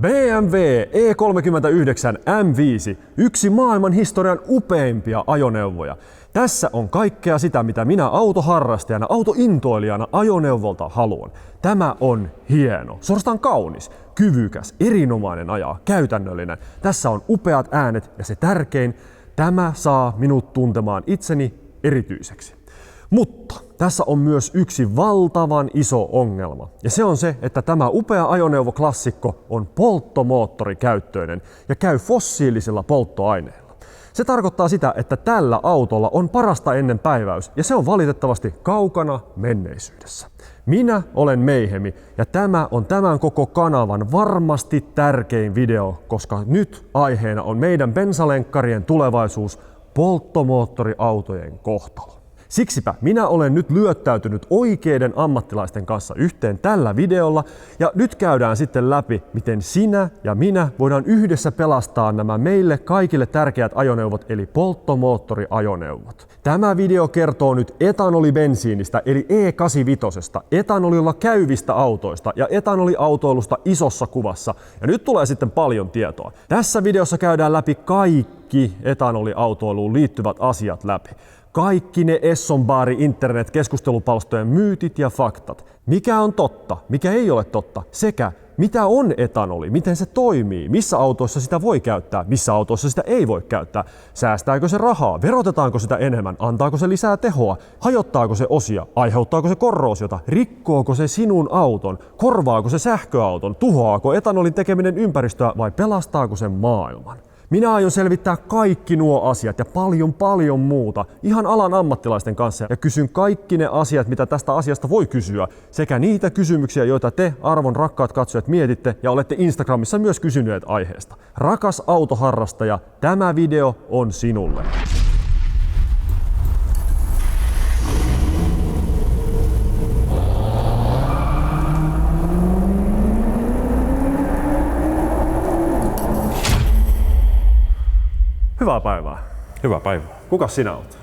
BMW E39 M5, yksi maailman historian upeimpia ajoneuvoja. Tässä on kaikkea sitä, mitä minä autoharrastajana, autointoilijana ajoneuvolta haluan. Tämä on hieno, suorastaan kaunis, kyvykäs, erinomainen ajaa, käytännöllinen. Tässä on upeat äänet ja se tärkein, tämä saa minut tuntemaan itseni erityiseksi. Mutta tässä on myös yksi valtavan iso ongelma. Ja se on se, että tämä upea ajoneuvoklassikko on polttomoottorikäyttöinen ja käy fossiilisilla polttoaineilla. Se tarkoittaa sitä, että tällä autolla on parasta ennen päiväys ja se on valitettavasti kaukana menneisyydessä. Minä olen Meihemi ja tämä on tämän koko kanavan varmasti tärkein video, koska nyt aiheena on meidän bensalenkkarien tulevaisuus, polttomoottoriautojen kohtalo. Siksipä minä olen nyt lyöttäytynyt oikeiden ammattilaisten kanssa yhteen tällä videolla ja nyt käydään sitten läpi, miten sinä ja minä voidaan yhdessä pelastaa nämä meille kaikille tärkeät ajoneuvot eli polttomoottoriajoneuvot. Tämä video kertoo nyt etanolibensiinistä eli E85, etanolilla käyvistä autoista ja etanoliautoilusta isossa kuvassa. Ja nyt tulee sitten paljon tietoa. Tässä videossa käydään läpi kaikki etanoliautoiluun liittyvät asiat läpi. Kaikki ne Essonbaari internet-keskustelupalstojen myytit ja faktat. Mikä on totta, mikä ei ole totta, sekä mitä on etanoli, miten se toimii, missä autoissa sitä voi käyttää, missä autoissa sitä ei voi käyttää, säästääkö se rahaa, verotetaanko sitä enemmän, antaako se lisää tehoa, hajottaako se osia, aiheuttaako se korroosiota, rikkooko se sinun auton, korvaako se sähköauton, tuhoaako etanolin tekeminen ympäristöä vai pelastaako se maailman. Minä aion selvittää kaikki nuo asiat ja paljon muuta ihan alan ammattilaisten kanssa ja kysyn kaikki ne asiat, mitä tästä asiasta voi kysyä, sekä niitä kysymyksiä, joita te, arvon rakkaat katsojat, mietitte ja olette Instagramissa myös kysyneet aiheesta. Rakas autoharrastaja, tämä video on sinulle. Hyvää päivää. Hyvää päivää. Kukas sinä olet?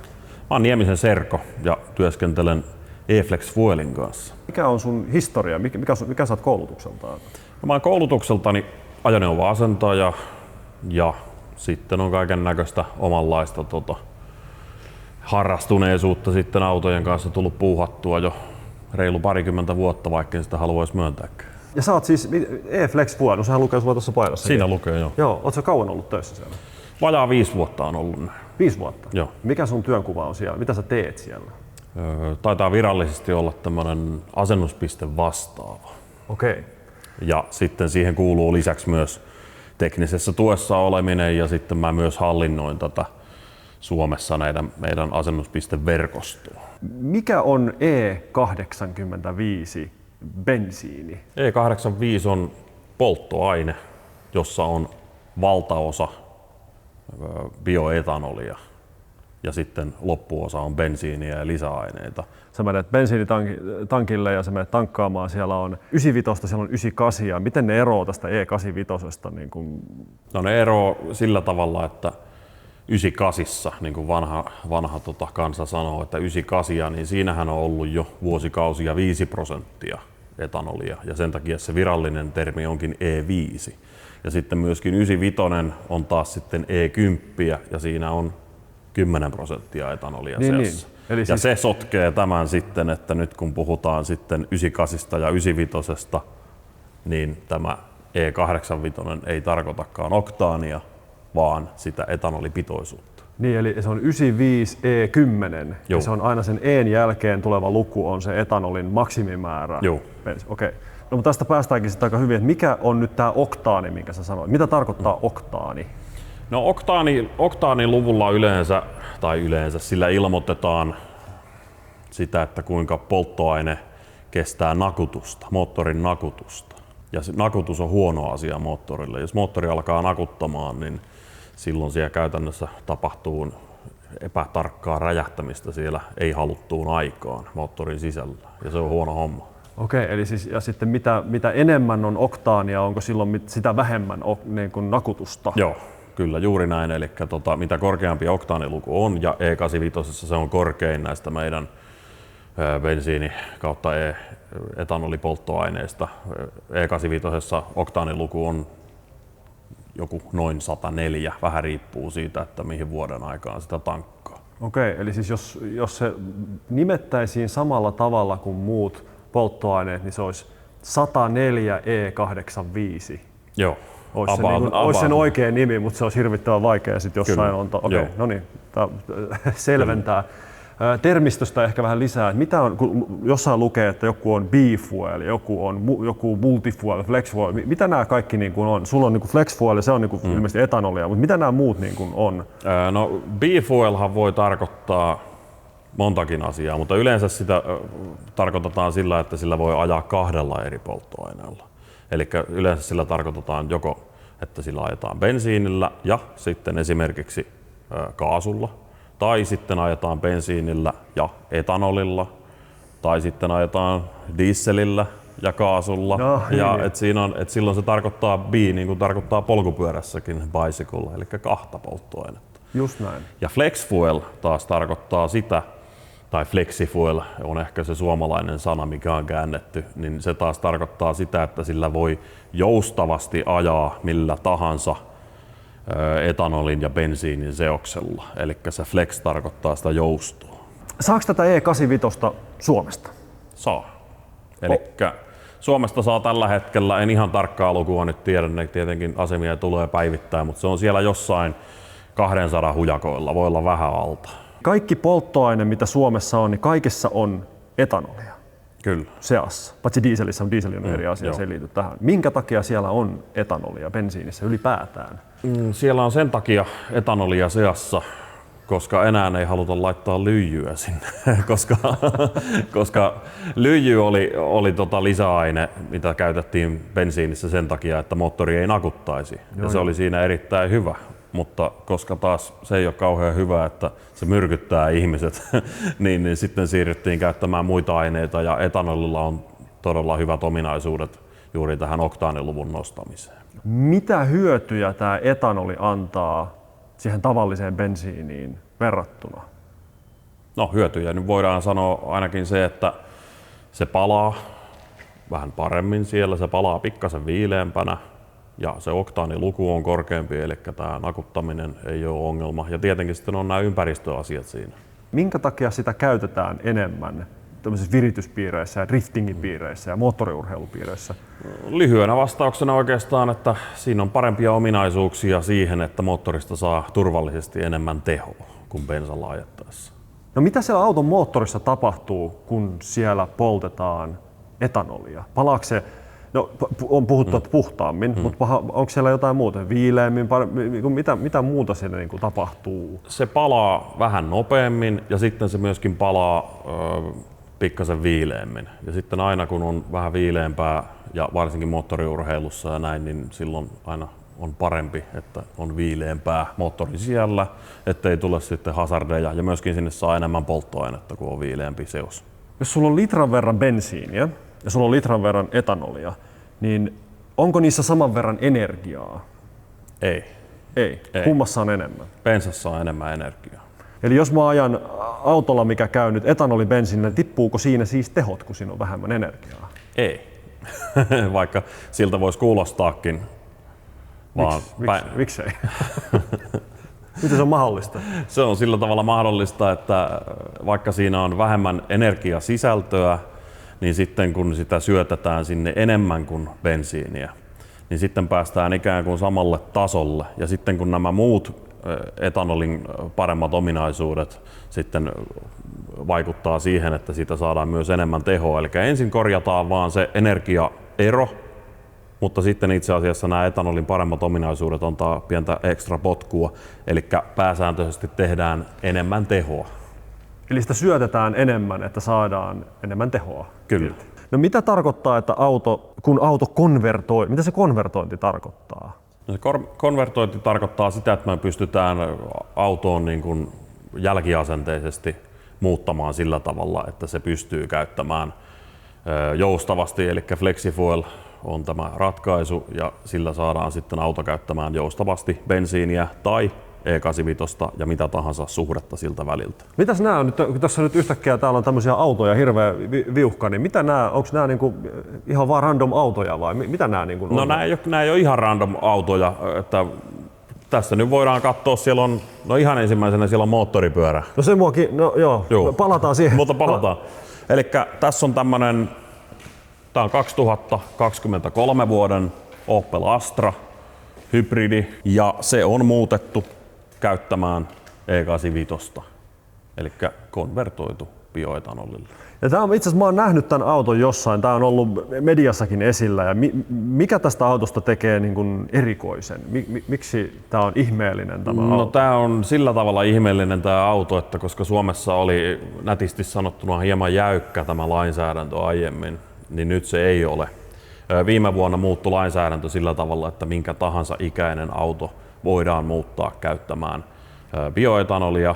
Mä oon Niemisen Serko ja työskentelen E-Flex Fuelin kanssa. Mikä on sun historia? Mikä sä oot koulutukseltaan? Mä oon koulutukseltani ajoneuvoasentaja ja sitten on kaiken näköistä omanlaista harrastuneisuutta sitten autojen kanssa tullut puuhattua jo reilu parikymmentä vuotta, vaikka sitä haluaisi myöntääkään. Ja sä oot siis E-Flex Fuel, no sehän lukee sulla tuossa paidassa. Siinä lukee, joo. Joo, oot sä kauan ollut töissä siellä? Vajaa 5 vuotta on ollut. 5 vuotta? Joo. Mikä sun työnkuva on siellä? Mitä sä teet siellä? Taitaa virallisesti olla tämmönen asennuspiste vastaava. Okei. Ja sitten siihen kuuluu lisäksi myös teknisessä tuessa oleminen ja sitten mä myös hallinnoin tätä Suomessa meidän asennuspisteverkostoa. Mikä on E85 bensiini? E85 on polttoaine, jossa on valtaosa bioetanolia ja sitten loppuosa on bensiiniä ja lisäaineita. Sä menet bensiinitankille ja sä menet tankkaamaan, siellä on 95, siellä on 98. Miten ne eroaa tästä E85? Niin kun... No ne eroaa sillä tavalla, että 98, niin kuin vanha kansa sanoo, että 98, niin siinähän on ollut jo vuosikausia 5% etanolia ja sen takia se virallinen termi onkin E5. Ja sitten myöskin 95 on taas sitten E10 ja siinä on 10% etanolia seassa. Eli ja siis... se sotkee tämän sitten, että nyt kun puhutaan sitten 98 ja 95, niin tämä E85 ei tarkoitakaan oktaania, vaan sitä etanolipitoisuutta. Niin, eli se on 95E10 ja se on aina sen E:n jälkeen tuleva luku on se etanolin maksimimäärä. Joo. Okei. No, mutta tästä päästäänkin sitten aika hyvin, että mikä on nyt tämä oktaani, minkä sä sanoit? Mitä tarkoittaa oktaani? No oktaaniluvulla yleensä sillä ilmoitetaan sitä, että kuinka polttoaine kestää nakutusta, moottorin nakutusta. Ja se nakutus on huono asia moottorille. Jos moottori alkaa nakuttamaan, niin silloin siellä käytännössä tapahtuu epätarkkaa räjähtämistä siellä ei-haluttuun aikaan moottorin sisällä. Ja se on huono homma. Okei, eli siis, ja sitten mitä enemmän on oktaania, onko silloin sitä vähemmän niin kuin nakutusta? Joo, kyllä juuri näin. Eli mitä korkeampi oktaaniluku on, ja E85 se on korkein näistä meidän bensiini- kautta etanolipolttoaineista. E85 oktaaniluku on joku noin 104, vähän riippuu siitä, että mihin vuoden aikaan sitä tankkaa. Okei, eli siis jos se nimettäisiin samalla tavalla kuin muut polttoaineet, niin se olisi 104 E85. Joo. Olisi sen oikea nimi, mutta se olisi hirvittävän vaikea sitten jossain on. Okei, no niin, tämä selventää. Termistöstä ehkä vähän lisää. Mitä on, kun jossain lukee, että joku on B-fuel, joku multifuel, flex-fuel. Mitä nämä kaikki niin kuin on? Sulla on niin kuin flex-fuel, se on niin kuin ilmeisesti etanolia, mutta mitä nämä muut niin kuin on? No B-fuelhan voi tarkoittaa montakin asiaa, mutta yleensä sitä tarkoitetaan sillä, että sillä voi ajaa 2 eri polttoaineella. Eli yleensä sillä tarkoitetaan joko, että sillä ajetaan bensiinillä ja sitten esimerkiksi kaasulla, tai sitten ajetaan bensiinillä ja etanolilla, tai sitten ajetaan dieselillä ja kaasulla. No, ja et silloin se tarkoittaa niin kuin tarkoittaa polkupyörässäkin bicycle, eli 2 polttoainetta. Just näin. Ja flex-fuel taas tarkoittaa sitä, tai flexifuel on ehkä se suomalainen sana, mikä on käännetty, niin se taas tarkoittaa sitä, että sillä voi joustavasti ajaa millä tahansa etanolin ja bensiinin seoksella. Eli se flex tarkoittaa sitä joustoa. Saako tätä E85 Suomesta? Saa. Eli Suomesta saa tällä hetkellä, en ihan tarkkaa lukua nyt tiedä, ne tietenkin asemia tulee päivittää, mutta se on siellä jossain 200 hujakoilla, voi olla vähän alta. Kaikki polttoaine, mitä Suomessa on, niin kaikessa on etanolia. Kyllä. Seassa. Paitsi dieselissä on eri asia, se ei liity tähän. Minkä takia siellä on etanolia bensiinissä ylipäätään? Siellä on sen takia etanolia seassa, koska enää ei haluta laittaa lyijyä sinne, koska lyijy oli lisäaine, mitä käytettiin bensiinissä sen takia, että moottori ei nakuttaisi. Ja se oli siinä erittäin hyvä. Mutta koska taas se ei ole kauhean hyvä, että se myrkyttää ihmiset, niin sitten siirryttiin käyttämään muita aineita ja etanolilla on todella hyvät ominaisuudet juuri tähän oktaaniluvun nostamiseen. Mitä hyötyjä tämä etanoli antaa siihen tavalliseen bensiiniin verrattuna? No hyötyjä nyt voidaan sanoa ainakin se, että se palaa vähän paremmin siellä, se palaa pikkasen viileämpänä. Ja se oktaaniluku on korkeampi, eli tämä nakuttaminen ei ole ongelma. Ja tietenkin sitten on nämä ympäristöasiat siinä. Minkä takia sitä käytetään enemmän tämmöisissä virityspiireissä ja driftingin piireissä ja moottoriurheilupiireissä? Lyhyenä vastauksena oikeastaan, että siinä on parempia ominaisuuksia siihen, että moottorista saa turvallisesti enemmän tehoa kuin bensalla ajettaessa. No mitä siellä auton moottorissa tapahtuu, kun siellä poltetaan etanolia? Palaako se? No, on puhuttu puhtaammin, mutta onko siellä jotain muuta? Viileämmin? Mitä muuta siellä niin kuin tapahtuu? Se palaa vähän nopeammin ja sitten se myöskin palaa pikkasen viileämmin. Ja sitten aina kun on vähän viileämpää ja varsinkin moottoriurheilussa ja näin, niin silloin aina on parempi, että on viileämpää moottorin sisällä, ettei tule sitten hazardeja ja myöskin sinne saa enemmän polttoainetta, kun on viileämpi seos. Jos sulla on litran verran bensiiniä, ja sulla on litran verran etanolia, niin onko niissä saman verran energiaa? Ei. Ei. Kummassa on enemmän? Bensassa on enemmän energiaa. Eli jos mä ajan autolla, mikä käy nyt etanolibensiinillä, tippuuko siinä siis tehot, kun siinä on vähemmän energiaa? Ei. Vaikka siltä voisi kuulostaakin. Miksei? Miten se on mahdollista? Se on sillä tavalla mahdollista, että vaikka siinä on vähemmän energiasisältöä, niin sitten kun sitä syötetään sinne enemmän kuin bensiiniä, niin sitten päästään ikään kuin samalle tasolle. Ja sitten kun nämä muut etanolin paremmat ominaisuudet sitten vaikuttaa siihen, että siitä saadaan myös enemmän tehoa. Eli ensin korjataan vaan se energiaero, mutta sitten itse asiassa nämä etanolin paremmat ominaisuudet antaa pientä ekstra potkua. Eli pääsääntöisesti tehdään enemmän tehoa. Eli sitä syötetään enemmän, että saadaan enemmän tehoa. Kyllä. No mitä tarkoittaa, että kun auto konvertoi, mitä se konvertointi tarkoittaa? No se konvertointi tarkoittaa sitä, että me pystytään autoon niin kuin jälkiasenteisesti muuttamaan sillä tavalla, että se pystyy käyttämään joustavasti, eli flexifuel on tämä ratkaisu ja sillä saadaan sitten auto käyttämään joustavasti bensiiniä tai E85 ja mitä tahansa suhdetta siltä väliltä. Mitäs nämä on nyt, kun tässä nyt yhtäkkiä täällä on tämmöisiä autoja hirveä viuhka, niin mitä nämä, onko nämä niinku ihan vaan random autoja vai mitä nämä niinku on? No nämä ei ole ihan random autoja, että tässä nyt voidaan katsoa, siellä on, no ihan ensimmäisenä siellä on moottoripyörä. No se muakin, no joo. Palataan siihen. Mutta palataan. Elikkä tässä on tämmönen, tää on 2023 vuoden Opel Astra hybridi ja se on muutettu käyttämään E85, elikkä konvertoitu bioetanolille. Ja tää on, itse asiassa mä oon nähnyt tämän auton jossain, tää on ollut mediassakin esillä ja mikä tästä autosta tekee niin kuin erikoisen? Miksi tää on ihmeellinen tämä auto? No tää on sillä tavalla ihmeellinen tää auto, että koska Suomessa oli nätisti sanottuna hieman jäykkä tämä lainsäädäntö aiemmin, niin nyt se ei ole. Viime vuonna muuttui lainsäädäntö sillä tavalla, että minkä tahansa ikäinen auto voidaan muuttaa käyttämään bioetanolia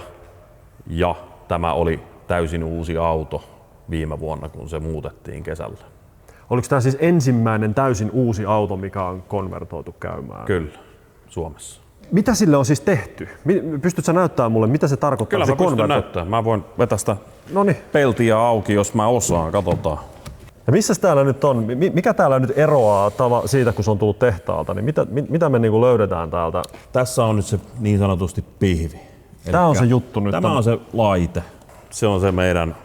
ja tämä oli täysin uusi auto viime vuonna, kun se muutettiin kesällä. Oliko tämä siis ensimmäinen täysin uusi auto, mikä on konvertoitu käymään? Kyllä, Suomessa. Mitä sille on siis tehty? Pystytkö näyttämään mulle, mitä se tarkoittaa? Kyllä se mä pystyn näyttämään. Mä voin vetä sitä peltiä auki, jos mä osaan. Katsotaan. Ja missä täällä nyt on? Mikä täällä nyt eroaa siitä, kun se on tullut tehtaalta? Niin mitä me niinku löydetään täältä? Tässä on nyt se niin sanotusti pihvi. Tämä on se juttu nyt. Tämä on se laite. Se on se meidän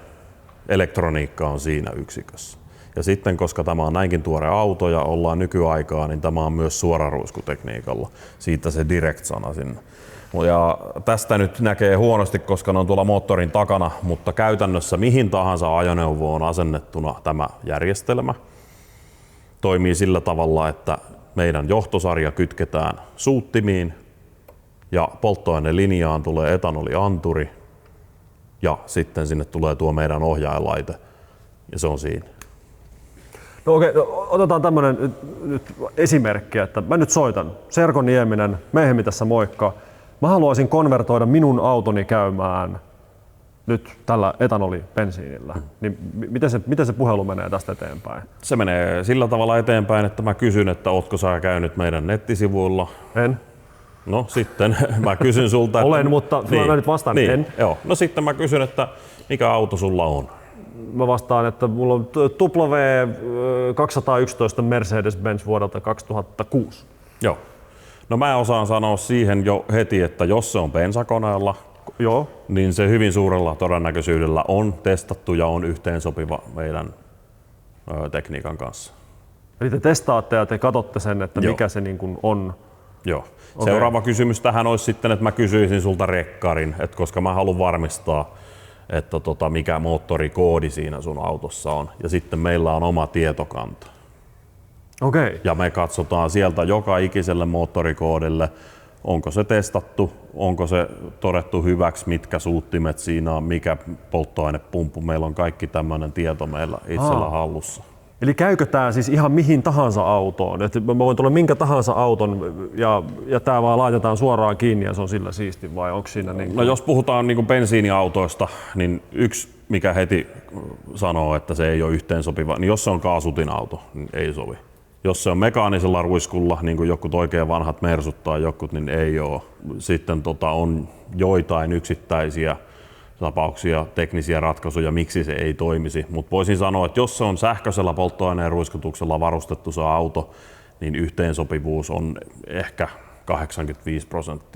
elektroniikka on siinä yksikössä. Ja sitten, koska tämä on näinkin tuore auto ja ollaan nykyaikaa, niin tämä on myös suoraruiskutekniikalla. Siitä se direct-sana sinne. Ja tästä nyt näkee huonosti, koska ne on tuolla moottorin takana, mutta käytännössä mihin tahansa ajoneuvoon asennetuna tämä järjestelmä toimii sillä tavalla, että meidän johtosarja kytketään suuttimiin ja polttoainelinjaan tulee etanolianturi ja sitten sinne tulee tuo meidän ohjainlaite ja se on siinä. No okei, otetaan tämmönen nyt esimerkki, että mä nyt soitan. Serko Nieminen, Mehmi tässä moikka. Mä haluaisin konvertoida minun autoni käymään nyt tällä etanolibensiinillä. Niin miten se puhelu menee tästä eteenpäin? Se menee sillä tavalla eteenpäin, että mä kysyn, että ootko sä käynyt meidän nettisivuilla? En. No sitten mä kysyn sulta, että... Olen, mutta mä nyt vastaan, niin, en. Joo. No sitten mä kysyn, että mikä auto sulla on? Mä vastaan, että mulla on W211 Mercedes-Benz vuodelta 2006. Joo. No mä osaan sanoa siihen jo heti, että jos se on bensakoneella, joo, niin se hyvin suurella todennäköisyydellä on testattu ja on yhteensopiva meidän tekniikan kanssa. Eli te testaatte ja te katsotte sen, että joo, mikä se niin kuin on. Joo. Okay. Seuraava kysymys tähän olisi sitten, että mä kysyisin sulta rekkarin, että koska mä haluan varmistaa, että mikä moottorikoodi siinä sun autossa on. Ja sitten meillä on oma tietokanta. Okay. Ja me katsotaan sieltä joka ikiselle moottorikoodille, onko se testattu, onko se todettu hyväksi, mitkä suuttimet siinä on, mikä polttoainepumppu. Meillä on kaikki tämmöinen tieto meillä itsellä hallussa. Eli käykö tämä siis ihan mihin tahansa autoon? Että mä voin tulla minkä tahansa auton ja tämä vaan laitetaan suoraan kiinni ja se on sillä siisti vai onko siinä niin? No jos puhutaan niin kuin bensiiniautoista, niin yksi mikä heti sanoo, että se ei ole yhteensopiva, niin jos se on kaasutinauto, niin ei sovi. Jos se on mekaanisella ruiskulla, niin kuin jokut oikein vanhat Mersut tai jokut, niin ei ole. Sitten on joitain yksittäisiä tapauksia, teknisiä ratkaisuja, miksi se ei toimisi. Mutta voisin sanoa, että jos se on sähköisellä polttoaineen ruiskutuksella varustettu se auto, niin yhteensopivuus on ehkä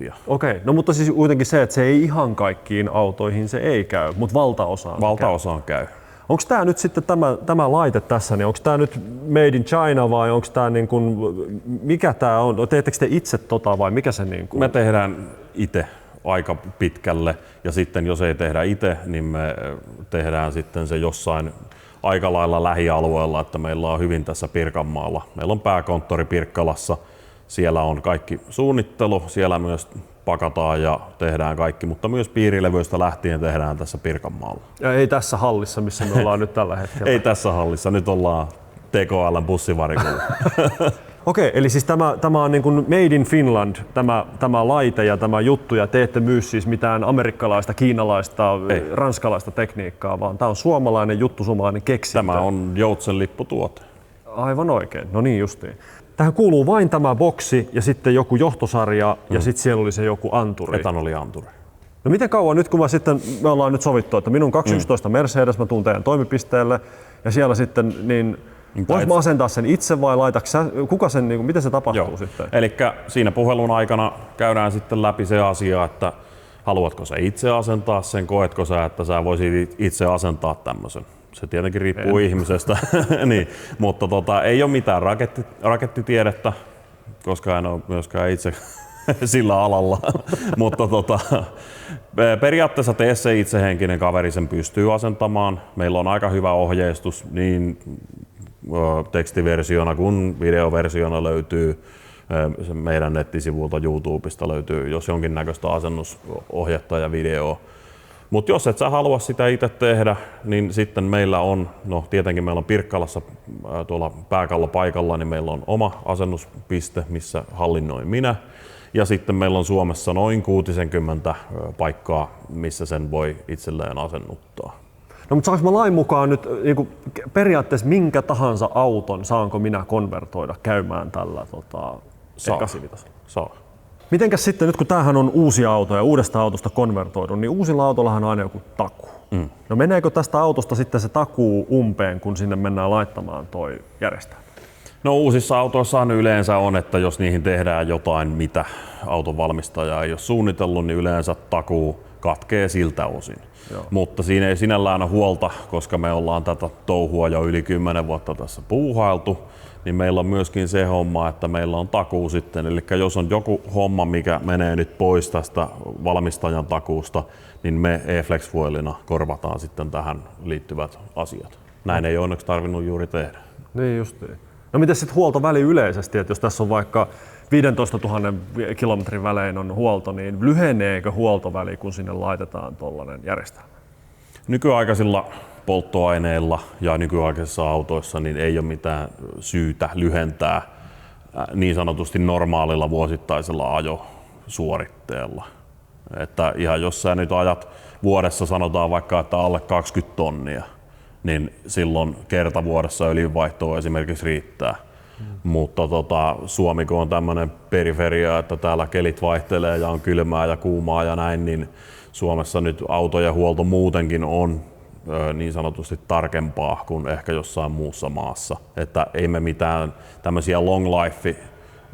85%. Okei, no mutta siis kuitenkin se, että se ei ihan kaikkiin autoihin se ei käy, mutta valtaosaan käy. Onko tämä nyt sitten tämä laite tässä, niin onko tämä nyt made in China vai onko tämä niin kuin, mikä tämä on? Teettekö te itse vai mikä se niin kuin? Me tehdään itse aika pitkälle ja sitten jos ei tehdä itse, niin me tehdään sitten se jossain aika lailla lähialueella, että meillä on hyvin tässä Pirkanmaalla. Meillä on pääkonttori Pirkkalassa, siellä on kaikki suunnittelu, siellä myös pakataan ja tehdään kaikki, mutta myös piirilevyistä lähtien tehdään tässä Pirkanmaalla. Ja ei tässä hallissa, missä me ollaan nyt tällä hetkellä? Ei tässä hallissa, nyt ollaan TKL:n bussivarikolla. Okei, eli siis tämä on niin kuin made in Finland, tämä laite ja tämä juttu, ja te ette myy siis mitään amerikkalaista, kiinalaista, ranskalaista tekniikkaa, vaan tämä on suomalainen juttu, suomalainen keksintö. Tämä on Joutsenlipputuote. Aivan oikein, no niin justiin. tähän kuuluu vain tämä boksi ja sitten joku johtosarja ja sitten siellä oli se joku anturi. Etanolianturi. No miten kauan nyt, kun me ollaan nyt sovittu, että minun 211 Mercedes, mä tuun teidän toimipisteelle ja siellä sitten, niin vois mä asentaa sen itse vai laitaks sä, kuka sen, niin miten se tapahtuu sitten? Elikkä siinä puhelun aikana käydään sitten läpi se asia, että haluatko sä itse asentaa sen, koetko sä, että sä voisit itse asentaa tämmöisen. Se tietenkin riippuu ihmisestä, niin, mutta ei ole mitään rakettitiedettä, koska en ole myöskään itse sillä alalla, mutta periaatteessa tee se itsehenkinen kaveri sen pystyy asentamaan. Meillä on aika hyvä ohjeistus, niin tekstiversiona kuin videoversiona löytyy meidän nettisivulta, YouTubesta löytyy, jos jonkinnäköistä asennusohjetta ja videoa. Mutta jos et sä halua sitä itse tehdä, niin sitten meillä on, no tietenkin meillä on Pirkkalassa tuolla pääkallopaikalla, niin meillä on oma asennuspiste, missä hallinnoin minä. Ja sitten meillä on Suomessa noin 60 paikkaa, missä sen voi itselleen asennuttaa. No mutta saanko mä lain mukaan nyt niin periaatteessa minkä tahansa auton saanko minä konvertoida käymään tällä E85? Saa. Mitenkäs sitten nyt kun tämähän on uusi auto ja uudesta autosta konvertoidun, niin uusilla autollahan on aina joku takuu. No meneekö tästä autosta sitten se takuu umpeen, kun sinne mennään laittamaan toi järjestelmä? No uusissa autoissahan yleensä on, että jos niihin tehdään jotain, mitä auton valmistaja ei ole suunnitellut, niin yleensä takuu katkee siltä osin. Joo. Mutta siinä ei sinällään ole huolta, koska me ollaan tätä touhua jo yli 10 vuotta tässä puuhailtu, niin meillä on myöskin se homma, että meillä on takuu sitten. Eli jos on joku homma, mikä menee nyt pois tästä valmistajan takuusta, niin me E-Flex Fuelina korvataan sitten tähän liittyvät asiat. Näin ei onneksi tarvinnut juuri tehdä. Niin justiin. No miten sitten huoltoväli yleisesti, että jos tässä on vaikka 15 000 kilometrin välein on huolto, niin lyheneekö huoltoväli, kun sinne laitetaan tuollainen järjestelmä? Nykyaikaisilla polttoaineilla ja nykyaikaisissa autoissa niin ei ole mitään syytä lyhentää niin sanotusti normaalilla vuosittaisella ajosuoritteella. Että ihan jos sä nyt ajat vuodessa sanotaan vaikka, että alle 20 tonnia, niin silloin kertavuodessa öljynvaihtoa esimerkiksi riittää. Mutta Suomi kun on tämmöinen periferia, että täällä kelit vaihtelee ja on kylmää ja kuumaa ja näin, niin Suomessa nyt autojen huolto muutenkin on niin sanotusti tarkempaa kuin ehkä jossain muussa maassa. Että ei me mitään tämmöisiä long life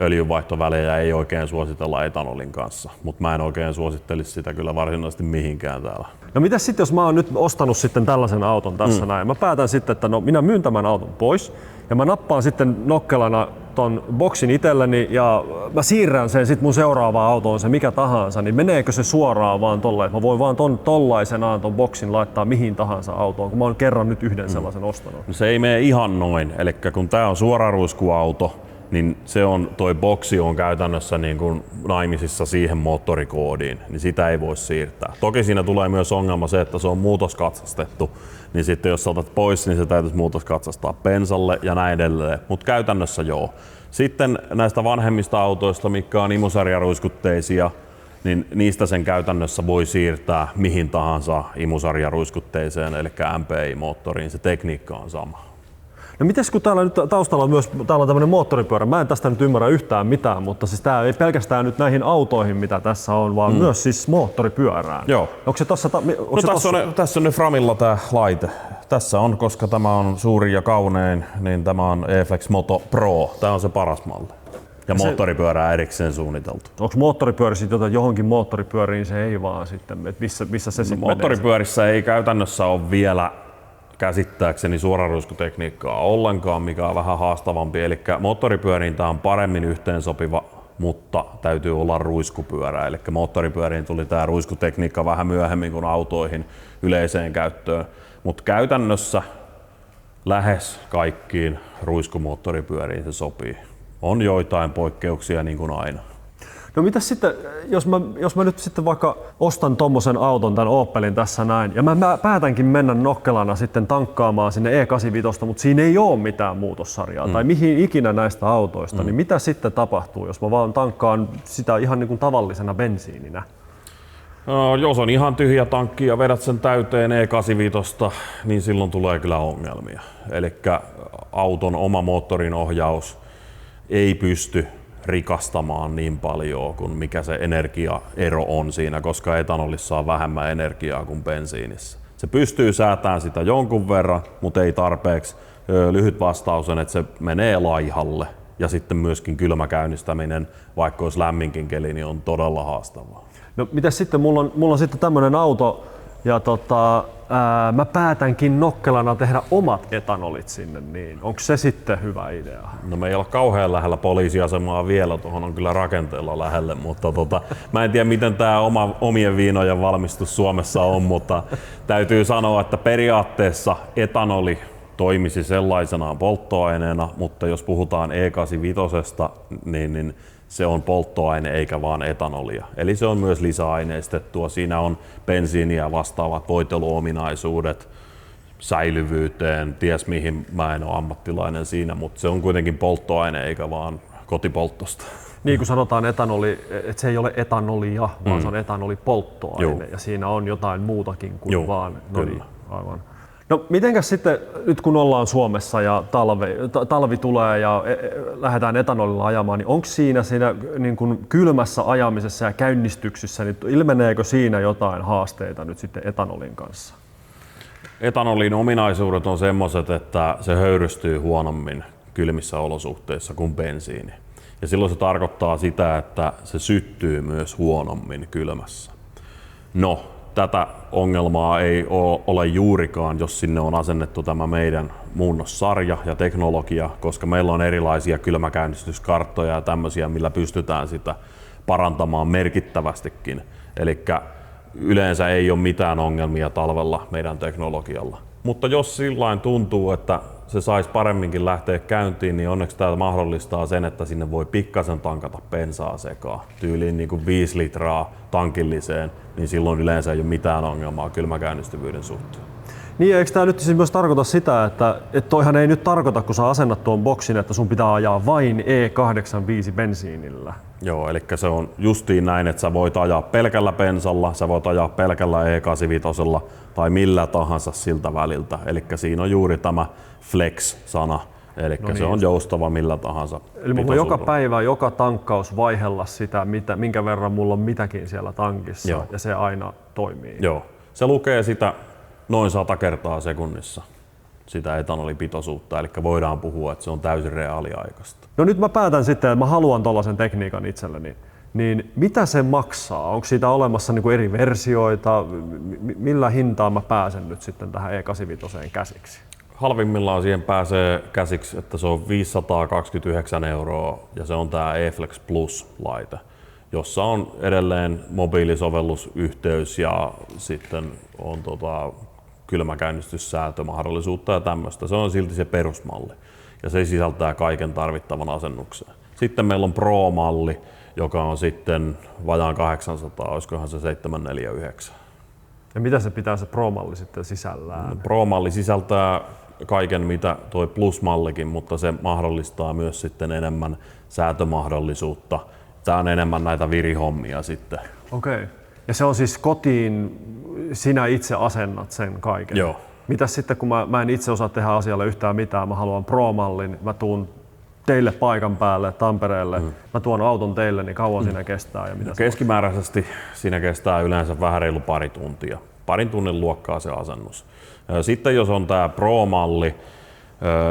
öljynvaihtovälejä ei oikein suositella etanolin kanssa, mutta mä en oikein suosittelisi sitä kyllä varsinaisesti mihinkään täällä. No mitäs sitten, jos mä oon nyt ostanut sitten tällaisen auton tässä näin, mä päätän sitten, että no minä myyn tämän auton pois ja mä nappaan sitten nokkelana ton boksin itselleni ja mä siirrän sen sitten mun seuraavaan autoon, se mikä tahansa, niin meneekö se suoraan vaan tolleen, että mä voin vaan tollaisenaan ton boksin laittaa mihin tahansa autoon, kun mä oon kerran nyt yhden sellaisen ostanut? No se ei mene ihan noin, eli kun tää on suoraruiskuauto, niin toi boksi on käytännössä niin kuin naimisissa siihen moottorikoodiin, niin sitä ei voi siirtää. Toki siinä tulee myös ongelma se, että se on muutoskatsastettu, niin sitten jos otat pois, niin se täytyisi muutoskatsastaa bensalle ja näin edelleen, mutta käytännössä joo. Sitten näistä vanhemmista autoista, mitkä on imusarjaruiskutteisia, niin niistä sen käytännössä voi siirtää mihin tahansa imusarjaruiskutteiseen, eli MPI-moottoriin, se tekniikka on sama. No mites kun täällä nyt taustalla on myös tämmöinen moottoripyörä, mä en tästä nyt ymmärrä yhtään mitään, mutta siis tää ei pelkästään nyt näihin autoihin mitä tässä on, vaan myös siis moottoripyörään. Joo. Onko se tossa? Tässä on nyt Framilla tää laite. Tässä on, koska tämä on suuri ja kaunein, niin tämä on E-Flex Moto Pro. Tää on se paras malli. Ja moottoripyörää erikseen suunniteltu. Onko moottoripyörä sitten johonkin moottoripyöriin se ei vaan sitten, että missä se sitten moottoripyörissä ei käytännössä ole vielä käsittääkseni suoraruiskutekniikkaa ollenkaan, mikä on vähän haastavampi. Eli moottoripyöriin tämä on paremmin yhteensopiva, mutta täytyy olla ruiskupyörä. Eli moottoripyöriin tuli tämä ruiskutekniikka vähän myöhemmin kuin autoihin yleiseen käyttöön. Mutta käytännössä lähes kaikkiin ruiskumoottoripyöriin se sopii. On joitain poikkeuksia niin kuin aina. No mitäs sitten, jos mä nyt sitten vaikka ostan tommosen auton, tämän Opelin tässä näin, ja mä päätänkin mennä nokkelana sitten tankkaamaan sinne E85, mutta siinä ei ole mitään muutossarjaa, tai mihin ikinä näistä autoista, niin mitä sitten tapahtuu, jos mä vaan tankkaan sitä ihan niin kuin tavallisena bensiininä? No, jos on ihan tyhjä tankki ja vedät sen täyteen E85, niin silloin tulee kyllä ongelmia. Eli auton oma moottorin ohjaus ei pysty rikastamaan niin paljon kuin mikä se energiaero on siinä, koska etanolissa on vähemmän energiaa kuin bensiinissä. Se pystyy säätämään sitä jonkun verran, mutta ei tarpeeksi. Lyhyt vastaus on, että se menee laihalle. Ja sitten myöskin kylmäkäynnistäminen, vaikka olisi lämminkin keli, niin on todella haastavaa. No mitäs sitten, mulla on sitten tämmönen auto ja mä päätänkin nokkelana tehdä omat etanolit sinne, niin onko se sitten hyvä idea? No me ei ole kauhean lähellä poliisiasemaa vielä, tuohon on kyllä rakenteella lähelle, mutta mä en tiedä miten tämä omien viinojen valmistus Suomessa on, mutta täytyy sanoa, että periaatteessa etanoli toimisi sellaisenaan polttoaineena, mutta jos puhutaan E85, niin se on polttoaine eikä vaan etanolia. Eli se on myös lisäaineistettua. Siinä on bensiiniä vastaavat voiteluominaisuudet, säilyvyyteen, ties mihin, mä en ole ammattilainen siinä, mutta se on kuitenkin polttoaine eikä vaan kotipolttosta. Niin kuin sanotaan etanoli, että se ei ole etanolia, vaan se on etanolipolttoaine ja siinä on jotain muutakin kuin vaan. No niin, aivan. No mitenkäs sitten, nyt kun ollaan Suomessa ja talvi tulee ja lähdetään etanolilla ajamaan, niin onko siinä niin kuin kylmässä ajamisessa ja käynnistyksissä, niin ilmeneekö siinä jotain haasteita nyt sitten etanolin kanssa? Etanolin ominaisuudet on semmoiset, että se höyrystyy huonommin kylmissä olosuhteissa kuin bensiini. Ja silloin se tarkoittaa sitä, että se syttyy myös huonommin kylmässä. No, tätä ongelmaa ei ole juurikaan, jos sinne on asennettu tämä meidän muunnossarja ja teknologia, koska meillä on erilaisia kylmäkäynnistyskarttoja ja tämmöisiä, millä pystytään sitä parantamaan merkittävästikin. Eli yleensä ei ole mitään ongelmia talvella meidän teknologialla. Mutta jos sillain tuntuu, että se saisi paremminkin lähteä käyntiin, niin onneksi tämä mahdollistaa sen, että sinne voi pikkasen tankata bensaa sekaan. Tyyliin niin kuin 5 litraa tankilliseen, niin silloin yleensä ei ole mitään ongelmaa kylmäkäynnistyvyyden suhteen. Niin, eikö tämä nyt siis myös tarkoita sitä, että toihan ei nyt tarkoita, kun sä asennat tuon boksin, että sun pitää ajaa vain E85 bensiinillä? Joo, eli se on justiin näin, että sä voit ajaa pelkällä bensalla, sä voit ajaa pelkällä E85 tai millä tahansa siltä väliltä. Eli siinä on juuri tämä flex-sana, eli no niin, se on joustava millä tahansa. Eli mulla voi joka päivä, joka tankkaus vaihella sitä, minkä verran mulla on mitäkin siellä tankissa. Joo. Ja se aina toimii. Joo, se lukee sitä noin 100 kertaa sekunnissa, sitä etanolipitoisuutta, eli voidaan puhua, että se on täysin reaaliaikaista. No nyt mä päätän sitten, että mä haluan tollaisen tekniikan itselleni. Niin mitä se maksaa? Onko siitä olemassa niin kuin eri versioita? Millä hintaa mä pääsen nyt sitten tähän E85 käsiksi? Halvimmillaan siihen pääsee käsiksi, että se on 529 € ja se on tämä eFlex Plus-laite, jossa on edelleen mobiilisovellusyhteys ja sitten on kylmäkäynnistyssäätömahdollisuutta ja tämmöistä. Se on silti se perusmalli ja se sisältää kaiken tarvittavan asennuksen. Sitten meillä on Pro-malli, joka on sitten vajaan 800, olisikohan se 749. Ja mitä se pitää se Pro-malli sitten sisällään? Pro-malli sisältää kaiken mitä toi Plus-mallikin, mutta se mahdollistaa myös sitten enemmän säätömahdollisuutta. Tämä on enemmän näitä virihommia sitten. Okei. Ja se on siis kotiin, sinä itse asennat sen kaiken? Joo. Mitäs sitten kun mä en itse osaa tehdä asialle yhtään mitään, mä haluan Pro-mallin, mä tuun teille paikan päälle Tampereelle, mä tuon auton teille, niin kauan siinä kestää? Ja mitä keskimääräisesti siinä kestää yleensä vähän reilu pari tuntia. Parin tunnin luokkaa se asennus. Sitten jos on tämä Pro-malli,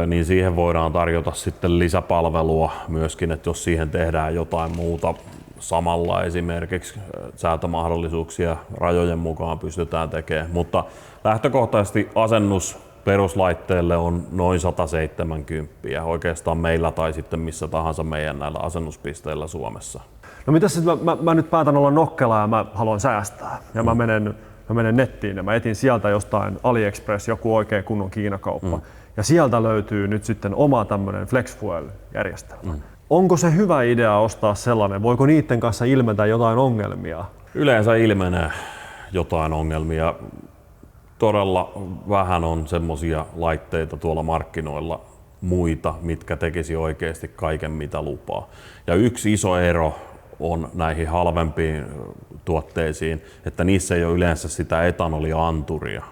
niin siihen voidaan tarjota sitten lisäpalvelua myöskin, että jos siihen tehdään jotain muuta samalla, esimerkiksi säätömahdollisuuksia rajojen mukaan pystytään tekemään, mutta lähtökohtaisesti asennus peruslaitteelle on noin 170, oikeastaan meillä tai sitten missä tahansa meidän näillä asennuspisteillä Suomessa. No mitäs sitten mä nyt päätän olla nokkela ja mä haluan säästää ja mä menen nettiin ja mä etin sieltä jostain AliExpress, joku oikein kunnon Kiinakauppa ja sieltä löytyy nyt sitten oma tämmönen FlexFuel-järjestelmä. Onko se hyvä idea ostaa sellainen? Voiko niiden kanssa ilmetä jotain ongelmia? Yleensä ilmenee jotain ongelmia. Todella vähän on semmoisia laitteita tuolla markkinoilla muita, mitkä tekisi oikeasti kaiken mitä lupaa. Ja yksi iso ero on näihin halvempiin tuotteisiin, että niissä ei ole yleensä sitä etanolianturia.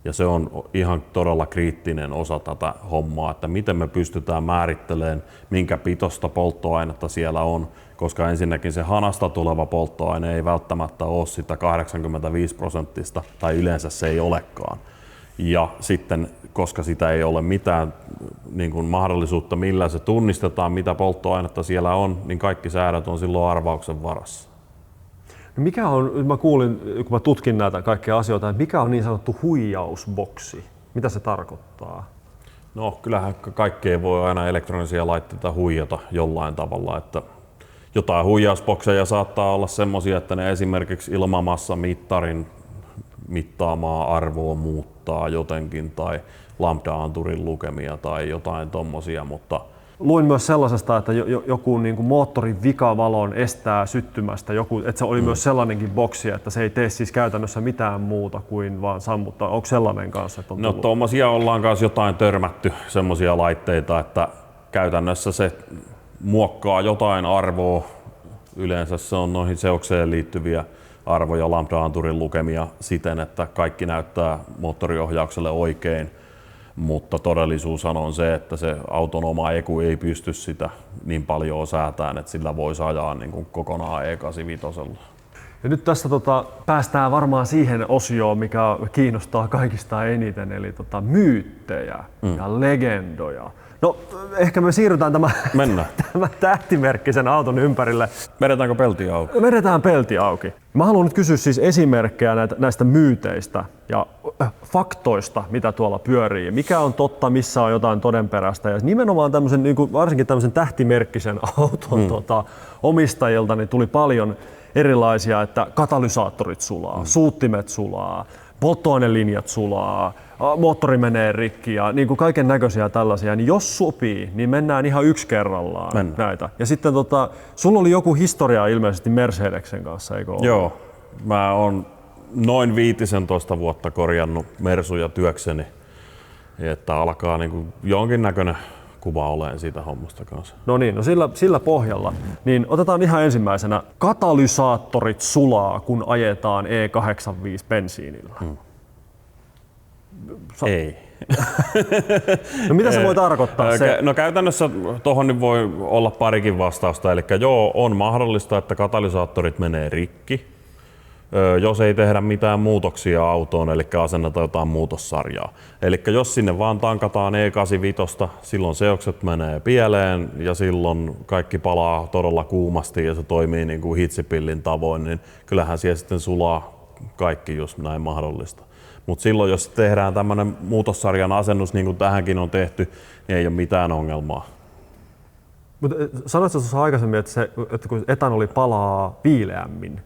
Ja se on ihan todella kriittinen osa tätä hommaa, että miten me pystytään määrittelemään, minkä pitoista polttoainetta siellä on, koska ensinnäkin se hanasta tuleva polttoaine ei välttämättä ole sitä 85%, tai yleensä se ei olekaan. Ja sitten, koska sitä ei ole mitään niin kuin mahdollisuutta, millä se tunnistetaan, mitä polttoainetta siellä on, niin kaikki säädöt on silloin arvauksen varassa. Mikä on, mä kuulin, kun mä tutkin näitä kaikkia asioita, että mikä on niin sanottu huijausboksi? Mitä se tarkoittaa? No kyllähän kaikkea voi aina elektronisia laitteita huijata jollain tavalla, että jotain huijausbokseja saattaa olla semmoisia, että ne esimerkiksi ilmamassamittarin mittaamaa arvoa muuttaa jotenkin tai lambda-anturin lukemia tai jotain tommosia, mutta Luin myös sellaisesta, että joku niin kuin moottorin vikavalon estää syttymästä, että se oli myös sellainenkin boksi, että se ei tee siis käytännössä mitään muuta kuin vaan sammuttaa. Onko sellainen kanssa, että on tullut? No tommosia ollaan kanssa jotain törmätty, semmosia laitteita, että käytännössä se muokkaa jotain arvoa. Yleensä se on noihin seokseen liittyviä arvoja, lambda-anturin lukemia siten, että kaikki näyttää moottoriohjaukselle oikein. Mutta todellisuus on se, että se auton oma EKU ei pysty sitä niin paljon säätämään, että sillä voisi ajaa niin kuin kokonaan E85. Ja nyt tässä päästään varmaan siihen osioon, mikä kiinnostaa kaikista eniten, eli myyttejä ja legendoja. No ehkä me siirrytään tämän tähtimerkkisen auton ympärille. Vedetäänkö pelti auki? Vedetään pelti auki. Mä haluan nyt kysyä siis esimerkkejä näistä myyteistä ja faktoista, mitä tuolla pyörii. Mikä on totta, missä on jotain todenperäistä. Ja nimenomaan tämmöisen, niin kuin varsinkin tämmöisen tähtimerkkisen auton omistajilta niin tuli paljon erilaisia, että katalysaattorit sulaa, suuttimet sulaa, polttoainelinjat sulaa, moottori menee rikki ja niin kuin kaiken näköisiä tällaisia, niin jos sopii, niin mennään ihan yksi kerrallaan näitä. Ja sitten sulla oli joku historia ilmeisesti Mercedeksen kanssa, eikö ole? Joo, mä oon noin 15 vuotta korjannut Mersuja työkseni, että alkaa niin kuin jonkinnäköinen kuva oleen siitä hommasta kanssa. No niin, no sillä pohjalla. Niin otetaan ihan ensimmäisenä, katalysaattorit sulaa, kun ajetaan E85 bensiinillä. Ei. No mitä se voi tarkoittaa? No käytännössä tuohon voi olla parikin vastausta. Eli joo, on mahdollista, että katalysaattorit menee rikki, jos ei tehdä mitään muutoksia autoon, eli asennetaan jotain muutossarjaa. Eli jos sinne vaan tankataan E85, silloin seokset menee pieleen ja silloin kaikki palaa todella kuumasti ja se toimii niin kuin hitsipillin tavoin, niin kyllähän siellä sitten sulaa kaikki, jos näin mahdollista. Mutta silloin, jos tehdään tämmöinen muutossarjan asennus, niin kuin tähänkin on tehty, niin ei ole mitään ongelmaa. Mutta sanoitko tuossa aikaisemmin, että kun etanoli palaa viileämmin?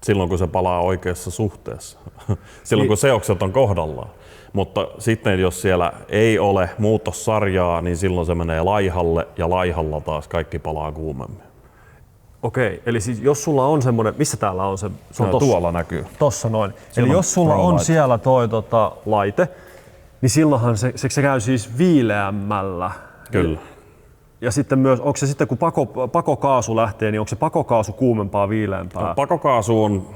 Silloin, kun se palaa oikeassa suhteessa. Silloin, kun seokset on kohdallaan. Mutta sitten, jos siellä ei ole muutossarjaa, niin silloin se menee laihalle ja laihalla taas kaikki palaa kuumemmin. Okei, eli siis jos sulla on semmoinen, missä täällä on se? Se on tossa, tuolla näkyy. Tossa noin. Eli jos sulla on siellä toi laite, niin silloinhan se käy siis viileämmällä. Kyllä. Ja sitten myös, onko se sitten kun pakokaasu lähtee, niin onko se pakokaasu kuumempaa, viileämpää? No, pakokaasu on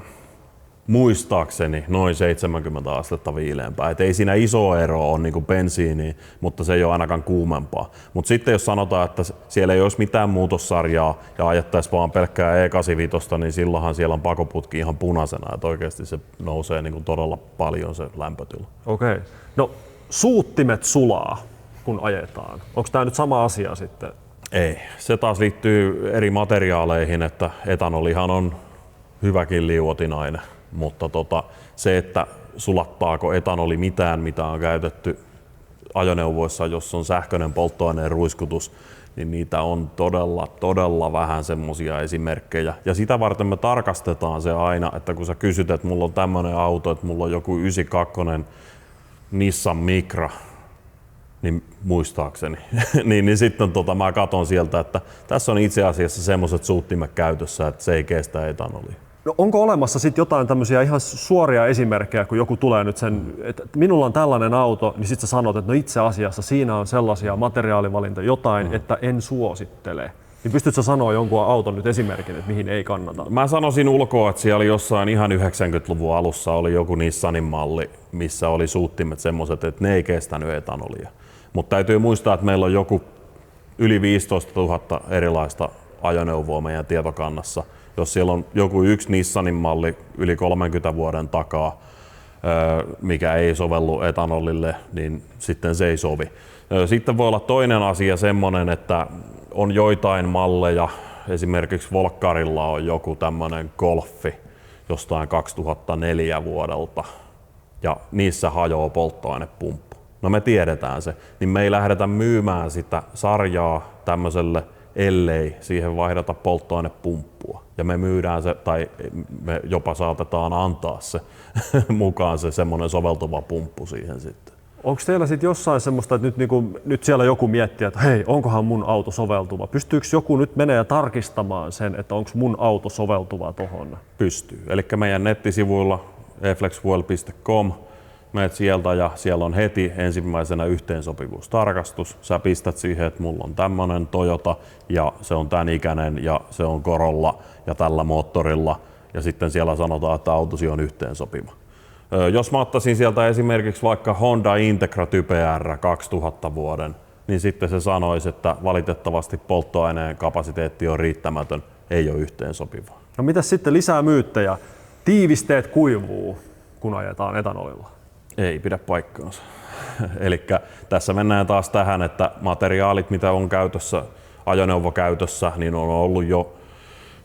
muistaakseni noin 70 astetta viileämpää. Et ei siinä iso ero ole niin kuin bensiiniin, mutta se ei ole ainakaan kuumempaa. Mutta sitten jos sanotaan, että siellä ei olisi mitään muutossarjaa ja ajettaisiin vaan pelkkää E85, niin silloinhan siellä on pakoputki ihan punaisena. Et oikeasti se nousee niin kuin todella paljon se lämpötila. Okei. No suuttimet sulaa, kun ajetaan. Onko tämä nyt sama asia sitten? Ei. Se taas liittyy eri materiaaleihin, että etanolihan on hyväkin liuotinaine. Mutta se, että sulattaako etanoli mitään, mitä on käytetty ajoneuvoissa, jos on sähköinen polttoaineen ruiskutus, niin niitä on todella vähän semmoisia esimerkkejä. Ja sitä varten me tarkastetaan se aina, että kun sä kysyt, että mulla on tämmöinen auto, että mulla on joku 92 Nissan Micra, niin muistaakseni, niin sitten mä katon sieltä, että tässä on itse asiassa semmoiset suuttimet käytössä, että se ei kestä etanolia. No onko olemassa sitten jotain tämmöisiä ihan suoria esimerkkejä, kun joku tulee nyt sen, että minulla on tällainen auto, niin sitten sä sanot, että no itse asiassa siinä on sellaisia materiaalivalintoja jotain, että en suosittele. Niin pystytkö sanoa jonkun auton nyt esimerkin, että mihin ei kannata? Mä sanoisin ulkoa, että siellä oli jossain ihan 90-luvun alussa oli joku Nissanin malli, missä oli suuttimet semmoiset, että ne ei kestänyt etanolia. Mutta täytyy muistaa, että meillä on joku yli 15 000 erilaista ajoneuvoa meidän tietokannassa. Jos siellä on joku yksi Nissanin malli yli 30 vuoden takaa, mikä ei sovellu etanolille, niin sitten se ei sovi. Sitten voi olla toinen asia semmoinen, että on joitain malleja, esimerkiksi Volkkarilla on joku tämmöinen Golfi jostain 2004 vuodelta ja niissä hajoaa polttoainepumppu. No me tiedetään se, niin me ei lähdetä myymään sitä sarjaa tämmöiselle, ellei siihen vaihdata polttoainepumppua. Ja me myydään se, tai me jopa saatetaan antaa se mukaan se semmoinen soveltuva pumppu siihen sitten. Onko teillä sitten jossain semmoista, että nyt siellä joku miettii, että hei, onkohan mun auto soveltuva? Pystyykö joku nyt menee ja tarkistamaan sen, että onko mun auto soveltuva tohon? Pystyy. Eli meidän nettisivuilla eflexfuel.com menet sieltä ja siellä on heti ensimmäisenä yhteensopivuustarkastus. Sä pistät siihen, että mulla on tämmönen Toyota ja se on tän ikäinen ja se on Corolla ja tällä moottorilla ja sitten siellä sanotaan, että autosi on yhteensopiva. Jos mä ottaisin sieltä esimerkiksi vaikka Honda Integra Type R 2000 vuoden, niin sitten se sanoisi, että valitettavasti polttoaineen kapasiteetti on riittämätön, ei ole yhteensopiva. No mitäs sitten lisää myyttejä? Tiivisteet kuivuu, kun ajetaan etanolilla. Ei pidä paikkaansa. Eli tässä mennään taas tähän, että materiaalit, mitä on käytössä, ajoneuvokäytössä, niin on ollut jo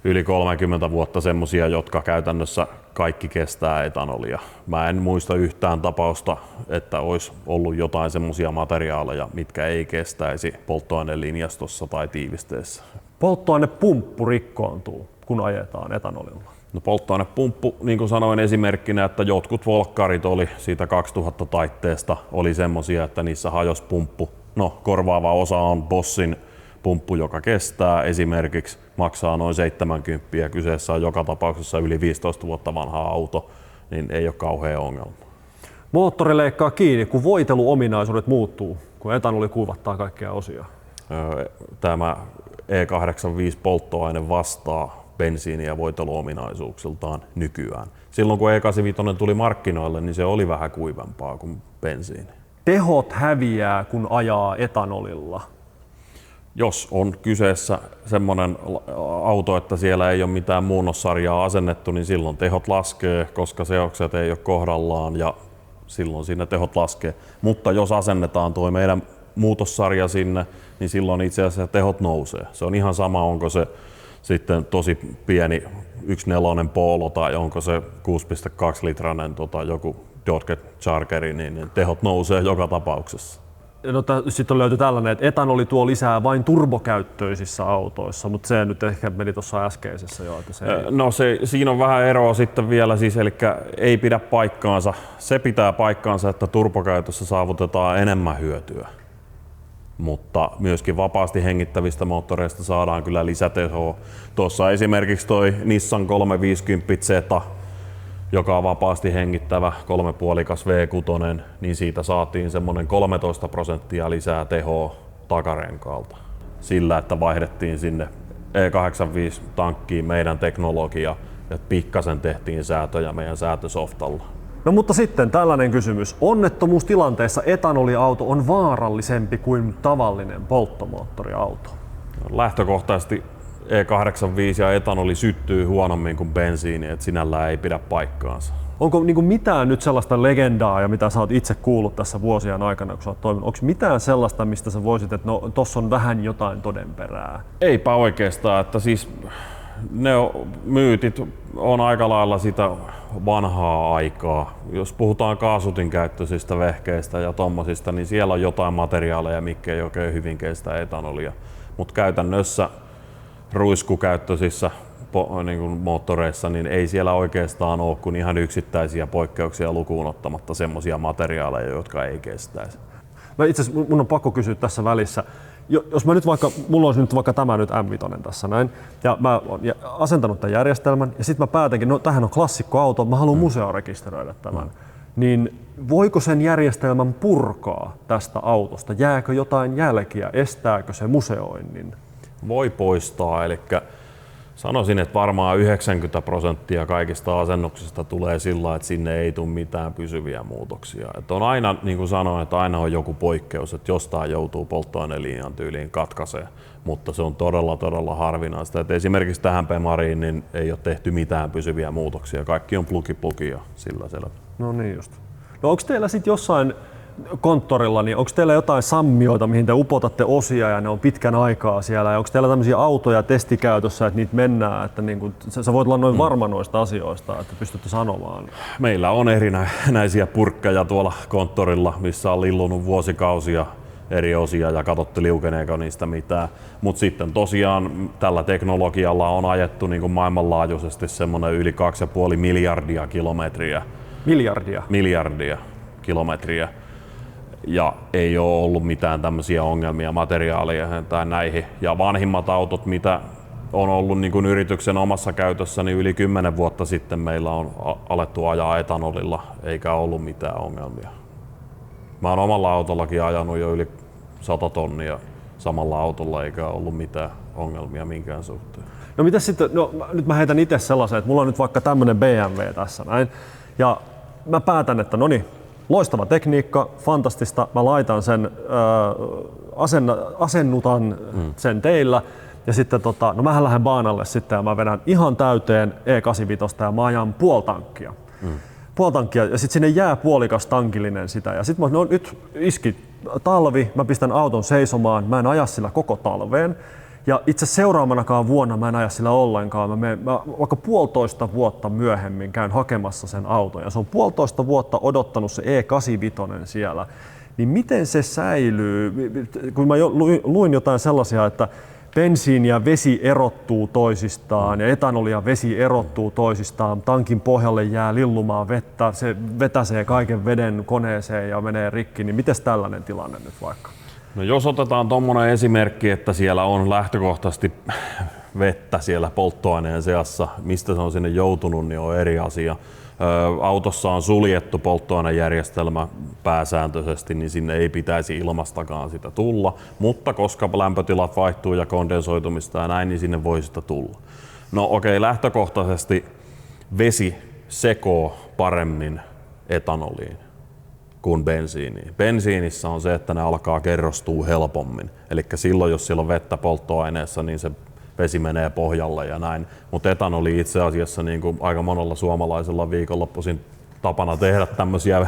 yli 30 vuotta semmosia, jotka käytännössä kaikki kestää etanolia. Mä en muista yhtään tapausta, että olisi ollut jotain semmosia materiaaleja, mitkä ei kestäisi polttoainelinjastossa tai tiivisteessä. Polttoainepumppu rikkoontuu, kun ajetaan etanolilla. No polttoainepumppu, niin kuin sanoin esimerkkinä, että jotkut Volkkarit oli siitä 2000 taitteesta, oli semmosia, että niissä hajosi pumppu. No korvaava osa on Bossin pumppu, joka kestää esimerkiksi, maksaa noin 70, kyseessä on joka tapauksessa yli 15 vuotta vanha auto, niin ei ole kauhea ongelma. Moottori leikkaa kiinni, kun voiteluominaisuudet muuttuu, kun etanoli kuivattaa kaikkia osia. Tämä E85 polttoaine vastaa bensiiniä voiteluominaisuuksiltaan nykyään. Silloin kun E85 tuli markkinoille, niin se oli vähän kuivempaa kuin bensiini. Tehot häviää, kun ajaa etanolilla. Jos on kyseessä semmoinen auto, että siellä ei ole mitään muunnossarjaa asennettu, niin silloin tehot laskee, koska seokset ei ole kohdallaan ja silloin siinä tehot laskee. Mutta jos asennetaan tuo meidän muutossarja sinne, niin silloin itse asiassa tehot nousee. Se on ihan sama, onko se sitten tosi pieni 1.4 Polo tai onko se 6.2 litrainen joku Dodge Chargeri, niin tehot nousee joka tapauksessa. No, sitten löytyi tällainen, että etanoli tuo lisää vain turbokäyttöisissä autoissa, mutta se nyt ehkä meni tuossa äskeisessä jo. Että se ei... No siinä on vähän eroa sitten vielä, siis, eli ei pidä paikkaansa. Se pitää paikkaansa, että turbokäytössä saavutetaan enemmän hyötyä. Mutta myöskin vapaasti hengittävistä moottoreista saadaan kyllä lisätehoa. Tuossa esimerkiksi toi Nissan 350Z, joka on vapaasti hengittävä 3-puolikas V6, niin siitä saatiin semmoinen 13% lisää tehoa takarenkaalta. Sillä, että vaihdettiin sinne E85-tankkiin meidän teknologia ja pikkasen tehtiin säätöjä meidän säätösoftalla. No mutta sitten tällainen kysymys. Onnettomuustilanteessa etanoliauto on vaarallisempi kuin tavallinen polttomoottoriauto. Lähtökohtaisesti E85 ja etanoli syttyy huonommin kuin bensiini, että sinällään ei pidä paikkaansa. Onko mitään nyt sellaista legendaa, ja mitä sä oot itse kuullut tässä vuosien aikana, kun sä oot toiminut, onko mitään sellaista, mistä sä voisit, että no tossa on vähän jotain todenperää? Eipä oikeastaan, että siis ne myytit on aika lailla sitä vanhaa aikaa. Jos puhutaan kaasutin käyttöisistä vehkeistä ja tommosista, niin siellä on jotain materiaaleja, mitkä ei oikein hyvin kestä etanolia. Mutta käytännössä ruiskukäyttöisissä niin kuin moottoreissa, niin ei siellä oikeastaan ole kuin ihan yksittäisiä poikkeuksia lukuun ottamatta semmoisia materiaaleja, jotka ei kestäisi. Itse asiassa mun on pakko kysyä tässä välissä. Jos mä nyt mulla olisi nyt vaikka tämä nyt M5 tässä näin, ja mä oon asentanut tämän järjestelmän, ja sitten mä päätänkin, no tämähän on klassikkoauto, mä haluan museoon rekisteröidä tämän. Niin voiko sen järjestelmän purkaa tästä autosta? Jääkö jotain jälkiä? Estääkö se museoinnin? Voi poistaa, eli sanoisin, että varmaan 90% kaikista asennuksista tulee sillä, että sinne ei tule mitään pysyviä muutoksia. Että on aina, niin kuin sanoin, että aina on joku poikkeus, että jostain joutuu polttoainelinjan tyyliin katkaisee, mutta se on todella harvinaista. Että esimerkiksi tähän Bemariin niin ei ole tehty mitään pysyviä muutoksia, kaikki on plugi ja sillä selvä. No niin just. No onko teillä sitten jossain konttorilla, niin onko teillä jotain sammioita, mihin te upotatte osia ja ne on pitkän aikaa siellä? Ja onko teillä tämmöisiä autoja testikäytössä, että niitä mennään, että niin kun, sä voit olla noin varma noista asioista, että pystytte sanomaan? Meillä on erinäisiä purkkeja tuolla konttorilla, missä on lillunut vuosikausia eri osia ja katsottu liukeneeko niistä mitään. Mutta sitten tosiaan tällä teknologialla on ajettu niin kuin maailmanlaajuisesti semmoinen yli 2,5 miljardia kilometriä. Miljardia kilometriä. Ja ei ole ollut mitään tämmöisiä ongelmia materiaaleihin tai näihin. Ja vanhimmat autot, mitä on ollut niin kuin yrityksen omassa käytössä, niin yli 10 vuotta sitten meillä on alettu ajaa etanolilla, eikä ollut mitään ongelmia. Mä oon omalla autollakin ajanut jo yli 100 tonnia samalla autolla, eikä ollut mitään ongelmia minkään suhteen. No mitäs sitten, nyt mä heitän itse sellaisen, että mulla on nyt vaikka tämmönen BMW tässä näin, ja mä päätän, että no niin, loistava tekniikka, fantastista, mä laitan sen, asennutan sen teillä, ja sitten no mähän lähden baanalle sitten ja mä vedän ihan täyteen E85 ja mä ajan puoli tankkia ja sitten sinne jää puolikas tankillinen sitä ja sitten mä nyt iski talvi, mä pistän auton seisomaan, mä en aja sillä koko talveen ja itse seuraavanakaan vuonna mä en aja sillä ollenkaan, mä vaikka 1,5 vuotta myöhemmin käyn hakemassa sen auton ja se on 1,5 vuotta odottanut se E85 siellä, niin miten se säilyy, kun mä luin jotain sellaisia, että bensiini ja vesi erottuu toisistaan ja etanoli ja vesi erottuu toisistaan, tankin pohjalle jää lillumaan vettä, se vetäsee kaiken veden koneeseen ja menee rikki, niin mites tällainen tilanne nyt vaikka? No jos otetaan tommonen esimerkki, että siellä on lähtökohtaisesti vettä siellä polttoaineen seassa, mistä se on sinne joutunut, niin on eri asia. Autossa on suljettu polttoainejärjestelmä pääsääntöisesti, niin sinne ei pitäisi ilmastakaan sitä tulla, mutta koska lämpötilat vaihtuu ja kondensoitumista ja näin, niin sinne voi sitä tulla. No okei, lähtökohtaisesti vesi sekoo paremmin etanoliin kuin bensiiniin. Bensiinissä on se, että ne alkaa kerrostua helpommin, eli silloin jos siellä on vettä polttoaineessa, niin se vesi menee pohjalle ja näin, mutta etanoli itse asiassa niin kuin aika monella suomalaisella viikonloppuisin tapana tehdä tämmöisiä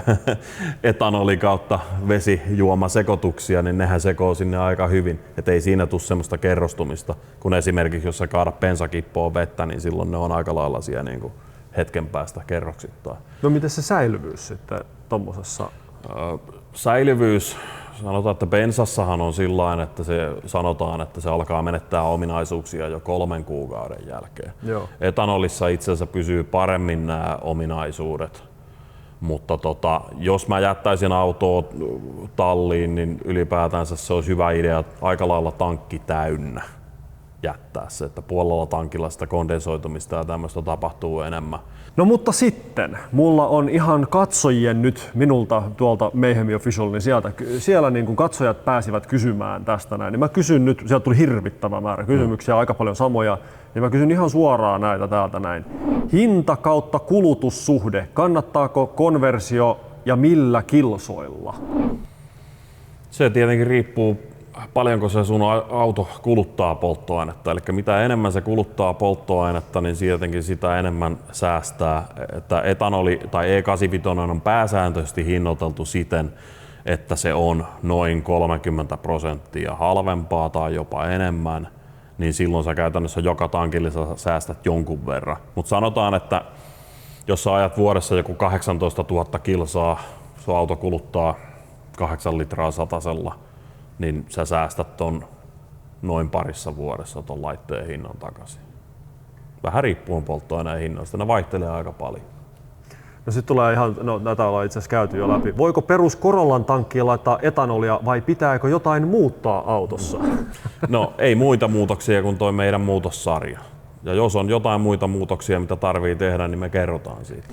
etanoli kautta vesijuomasekoituksia, niin nehän sekoo sinne aika hyvin, et ei siinä tule semmoista kerrostumista, kun esimerkiksi jos sä kaadat bensakippoon vettä, niin silloin ne on aika lailla siellä niin kuin hetken päästä kerroksittain. No miten se säilyvyys sitten tommosessa? Säilyvyys, sanotaan, että bensassahan on sillain, että sanotaan, että se alkaa menettää ominaisuuksia jo 3 kuukauden jälkeen. Joo. Etanolissa itse asiassa pysyy paremmin nämä ominaisuudet, mutta jos mä jättäisin autoa talliin, niin ylipäätänsä se olisi hyvä idea aika lailla tankki täynnä jättää se, että puolella tankilla sitä kondensoitumista ja tämmöistä tapahtuu enemmän. No mutta sitten, mulla on ihan katsojien nyt minulta tuolta Mayhem Official, niin siellä niin kun katsojat pääsivät kysymään tästä näin, niin mä kysyn nyt, sieltä tuli hirvittävä määrä kysymyksiä, aika paljon samoja, niin mä kysyn ihan suoraan näitä täältä näin. Hinta kautta kulutussuhde, kannattaako konversio ja millä kilsoilla? Se tietenkin riippuu paljonko se sun auto kuluttaa polttoainetta. Eli mitä enemmän se kuluttaa polttoainetta, niin tietenkin sitä enemmän säästää. Että etanoli tai E85 on pääsääntöisesti hinnoiteltu siten, että se on noin 30% halvempaa tai jopa enemmän, niin silloin sä käytännössä joka tankille säästät jonkun verran. Mutta sanotaan, että jos sä ajat vuodessa joku 18 000 kilsaa, sun auto kuluttaa 8 litraa satasella, niin sä säästät ton noin parissa vuodessa ton laitteen hinnan takaisin. Vähän riippuen polttoaineen hinnoista, ne vaihtelee aika paljon. No sit tulee ihan, näitä ollaan itse asiassa käyty jo läpi. Voiko perus Corollan tankkiin laittaa etanolia vai pitääkö jotain muuttaa autossa? No ei muita muutoksia kuin toi meidän muutossarja. Ja jos on jotain muita muutoksia, mitä tarvii tehdä, niin me kerrotaan siitä.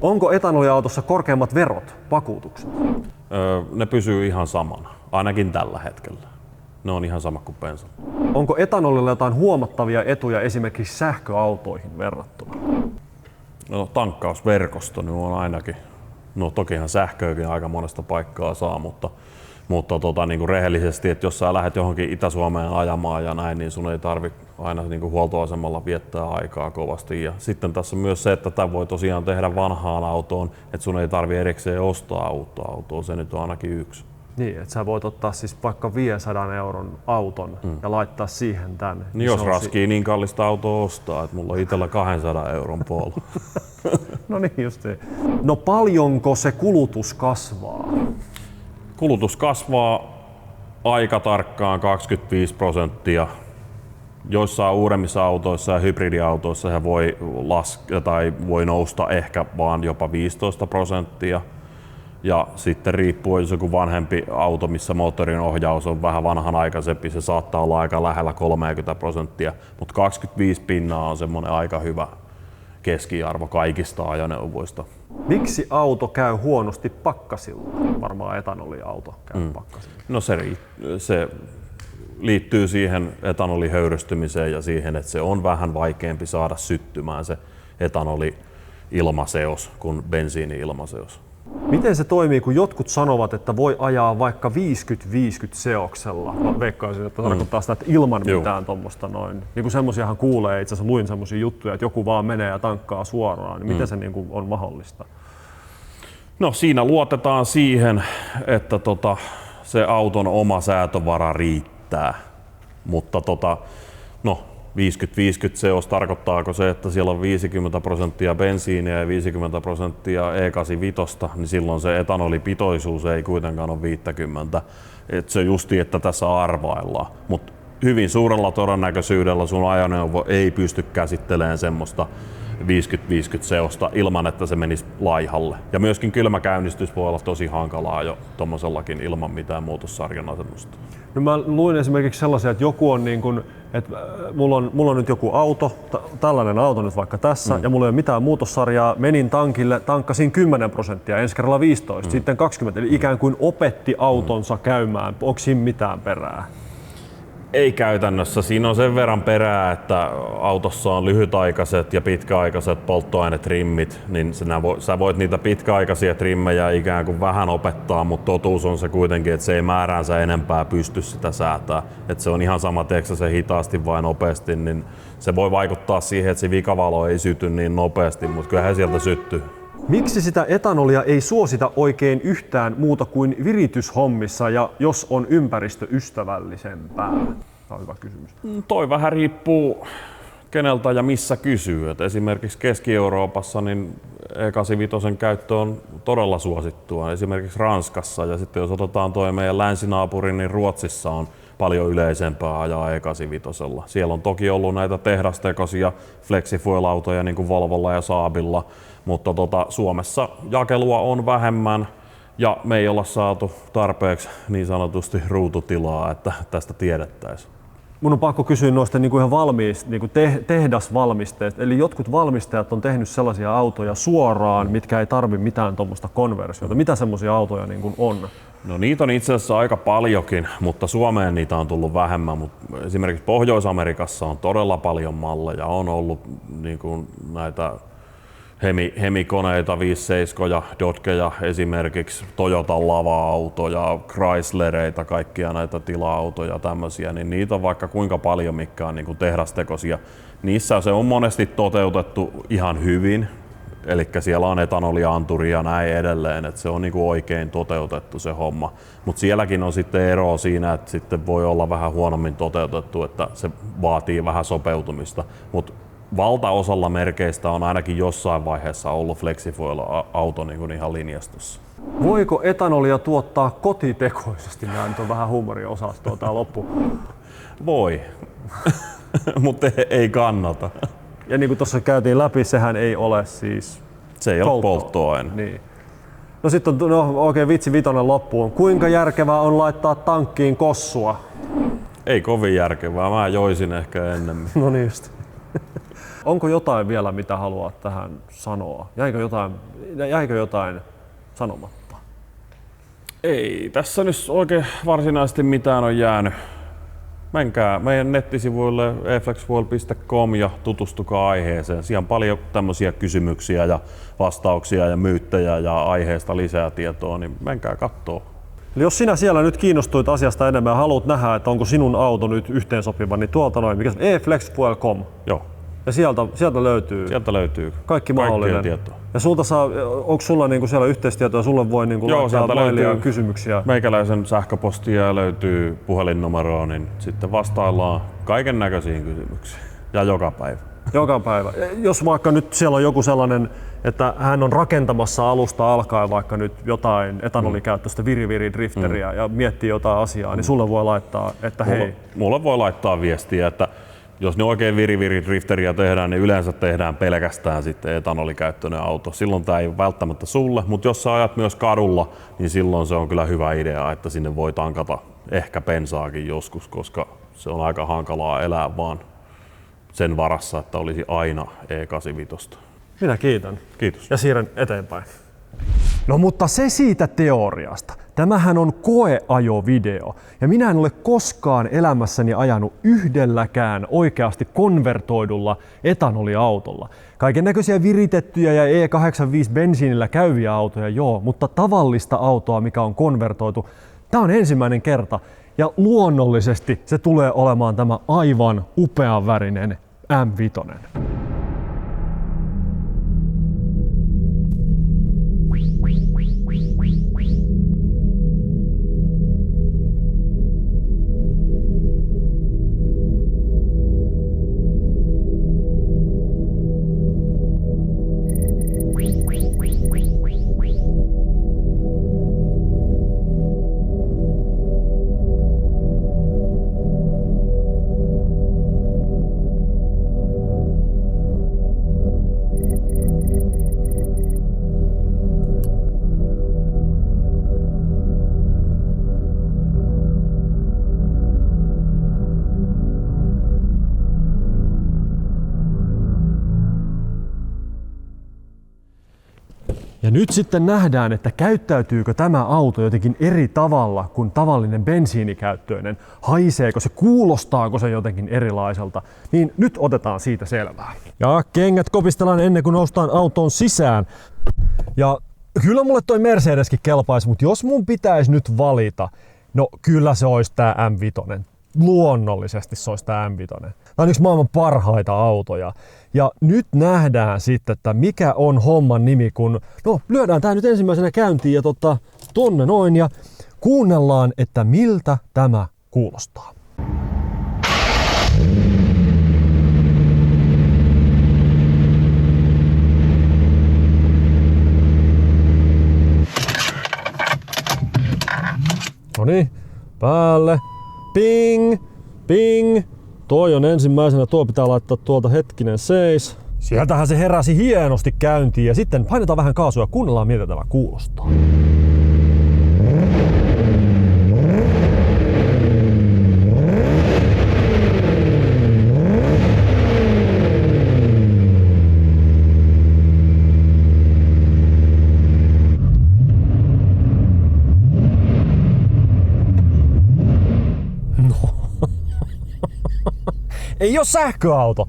Onko etanoliautossa korkeammat verot, vakuutukset? Ne pysyy ihan samana, ainakin tällä hetkellä. Ne on ihan sama kuin bensa. Onko etanolilla jotain huomattavia etuja esimerkiksi sähköautoihin verrattuna? No, tankkausverkosto niin on ainakin, no tokihan sähköäkin aika monesta paikkaa saa, mutta niin kuin rehellisesti, että jos sä lähdet johonkin Itä-Suomeen ajamaan ja näin, niin sun ei tarvitse aina niin kuin huoltoasemalla viettää aikaa kovasti. Ja sitten tässä on myös se, että tämä voi tosiaan tehdä vanhaan autoon, että sun ei tarvitse erikseen ostaa uutta autoa, se nyt on ainakin yksi. Niin, että sä voit ottaa siis vaikka 500 euron auton ja laittaa siihen tän. Niin jos raskii niin kallista autoa ostaa, että mulla on itsellä 200 euron Polo. No niin justiin. No paljonko se kulutus kasvaa? Kulutus kasvaa aika tarkkaan 25%. Joissain uudemmissa autoissa ja hybridiautoissa se voi laskea tai voi nousta ehkä vaan jopa 15%. Ja sitten riippuu, jos joku vanhempi auto, missä moottorin ohjaus on vähän vanhanaikaisempi, se saattaa olla aika lähellä 30%, mutta 25% on semmoinen aika hyvä keskiarvo kaikista ajoneuvoista. Miksi auto käy huonosti pakkasilla? Varmaan etanoliauto käy pakkasilla. No se liittyy siihen etanolihöyrystymiseen ja siihen, että se on vähän vaikeampi saada syttymään se etanoli-ilmaseos kuin bensiini-ilmaseos. Miten se toimii, kun jotkut sanovat, että voi ajaa vaikka 50-50 seoksella? Mä veikkaisin, että tarkoittaa sitä, että ilman mitään tuommoista noin. Niin kuin semmosiahan kuulee, itse asiassa luin semmosia juttuja, että joku vaan menee ja tankkaa suoraan. Niin miten se niin kuin on mahdollista? No siinä luotetaan siihen, että se auton oma säätövara riittää, mutta no 50-50 seos, tarkoittaako se, että siellä on 50% bensiiniä ja 50% E85, niin silloin se etanolipitoisuus ei kuitenkaan ole 50. Et se justi, että tässä arvaillaan. Mutta hyvin suurella todennäköisyydellä sun ajoneuvo ei pysty käsittelemään semmoista 50-50 seosta ilman, että se menisi laihalle. Ja myöskin kylmäkäynnistys voi olla tosi hankalaa jo tommosellakin ilman mitään muutossarjan asennusta. No mä luin esimerkiksi sellaisia, että joku on niin kuin, että mulla on nyt joku auto, tällainen auto nyt vaikka tässä, ja mulla ei ole mitään muutossarjaa, menin tankille, tankkasin 10%, ensi kerralla 15, sitten 20, eli ikään kuin opetti autonsa käymään. Onko siinä mitään perää? Ei käytännössä. Siinä on sen verran perää, että autossa on lyhytaikaiset ja pitkäaikaiset polttoainetrimmit, niin sä voit niitä pitkäaikaisia trimmejä ikään kuin vähän opettaa, mutta totuus on se kuitenkin, että se ei määräänsä enempää pysty sitä säätää. Että se on ihan sama, teeksä se hitaasti vai nopeasti, niin se voi vaikuttaa siihen, että se vikavalo ei syty niin nopeasti, mutta kyllähän sieltä syttyy. Miksi sitä etanolia ei suosita oikein yhtään muuta kuin virityshommissa ja jos on ympäristöystävällisempää? Tämä on hyvä kysymys. Toi vähän riippuu keneltä ja missä kysyy. Et esimerkiksi Keski-Euroopassa niin E85 käyttö on todella suosittua. Esimerkiksi Ranskassa ja sitten jos otetaan toi meidän länsinaapuri, niin Ruotsissa on paljon yleisempää ajaa E85. Siellä on toki ollut näitä tehdastekoisia flexifuel-autoja niin kuin Volvolla ja Saabilla, mutta Suomessa jakelua on vähemmän ja me ei olla saatu tarpeeksi niin sanotusti ruututilaa, että tästä tiedettäisiin. Mun on pakko kysyä noista niin kuin ihan valmiista niin kuin tehdasvalmisteista. Eli jotkut valmistajat on tehnyt sellaisia autoja suoraan, mitkä ei tarvitse mitään tuommoista konversiota. Mitä semmoisia autoja niin kuin on? No niitä on itse asiassa aika paljonkin, mutta Suomeen niitä on tullut vähemmän. Mutta esimerkiksi Pohjois-Amerikassa on todella paljon malleja. On ollut niin kuin näitä Hemi-koneita, 57 Dodgeja, esimerkiksi Toyota lava-autoja, Chryslereita, kaikkia näitä tila-autoja tämmöisiä, niin niitä on vaikka kuinka paljon, mitkä on niin kuin tehdastekoisia. Niissä se on monesti toteutettu ihan hyvin, eli siellä on etanolianturi ja näin edelleen, että se on niin kuin oikein toteutettu se homma. Mutta sielläkin on sitten ero siinä, että sitten voi olla vähän huonommin toteutettu, että se vaatii vähän sopeutumista. Valtaosalla merkeistä on ainakin jossain vaiheessa ollut flexifuel-auto niin kuin ihan linjastossa. Voiko etanolia tuottaa kotitekoisesti? Nämä nyt on vähän huumoriosastoa tää loppu. Voi, mutta ei kannata. Ja niin kuin tuossa käytiin läpi, sehän ei ole siis se ei ole polttoaine. Niin. No sitten on oikein vitsi vitonen loppuun. Kuinka järkevää on laittaa tankkiin kossua? Ei kovin järkevää, mä joisin ehkä ennemmin. No niin just. Onko jotain vielä, mitä haluat tähän sanoa? Jäikö jotain sanomatta? Ei tässä nyt oikein varsinaisesti mitään on jäänyt Menkää meidän nettisivuille eflexfuel.com ja tutustukaa aiheeseen. Siellä on paljon tämmöisiä kysymyksiä ja vastauksia ja myyttejä ja aiheesta lisää tietoa, niin menkää kattoo. Eli jos sinä siellä nyt kiinnostuit asiasta enemmän ja haluat nähdä, että onko sinun auto nyt yhteensopiva, niin tuolta noin, mikä se eflexfuel.com. Joo. Ja sieltä löytyy Kaikki mahdollinen tietoa. Ja onko sulla niinku siellä yhteistietoa, sulle voi niinku laittaa löytyy kysymyksiä? Meikäläisen sähköpostia löytyy puhelinnumeroa, niin sitten vastaillaan kaiken näköisiin kysymyksiin. Ja joka päivä. Joka päivä. Jos vaikka nyt siellä on joku sellainen, että hän on rakentamassa alusta alkaen vaikka nyt jotain etanolikäyttöistä viri-drifteriä ja miettii jotain asiaa, niin sulle voi laittaa, että hei. Mulle voi laittaa viestiä, että jos ne oikein viri-drifteriä tehdään, niin yleensä tehdään pelkästään sitten etanolikäyttöinen auto. Silloin tämä ei ole välttämättä sulle, mutta jos sä ajat myös kadulla, niin silloin se on kyllä hyvä idea, että sinne voi tankata ehkä bensaakin joskus, koska se on aika hankalaa elää vaan sen varassa, että olisi aina E85. Minä kiitän. Kiitos. Ja siirrän eteenpäin. No mutta se siitä teoriasta. Tämähän on koeajovideo ja minä en ole koskaan elämässäni ajanut yhdelläkään oikeasti konvertoidulla etanoliautolla. Kaiken näköisiä viritettyjä ja E85 bensiinillä käyviä autoja joo, mutta tavallista autoa, mikä on konvertoitu, tämä on ensimmäinen kerta ja luonnollisesti se tulee olemaan tämä aivan upean värinen M5. Ja nyt sitten nähdään, että käyttäytyykö tämä auto jotenkin eri tavalla kuin tavallinen bensiinikäyttöinen. Haiseeko se, kuulostaako se jotenkin erilaiselta, niin nyt otetaan siitä selvää. Ja kengät kopistellaan ennen kuin noustaan autoon sisään. Ja kyllä mulle toi Mercedeskin kelpaisi, mutta jos mun pitäisi nyt valita, no kyllä se olisi tää M5. Luonnollisesti se olisi tää M5. Tämä on yksi maailman parhaita autoja. Ja nyt nähdään sitten, että mikä on homman nimi, kun lyödään tää nyt ensimmäisenä käyntiin ja tonne noin ja kuunnellaan, että miltä tämä kuulostaa. Noniin, päälle. Ping, ping. Toi on ensimmäisenä, tuo pitää laittaa tuolta hetkinen seis. Sieltähän se heräsi hienosti käyntiin ja sitten painetaan vähän kaasua ja kuunnellaan miltä tämä kuulostaa. Ei oo sähköauto.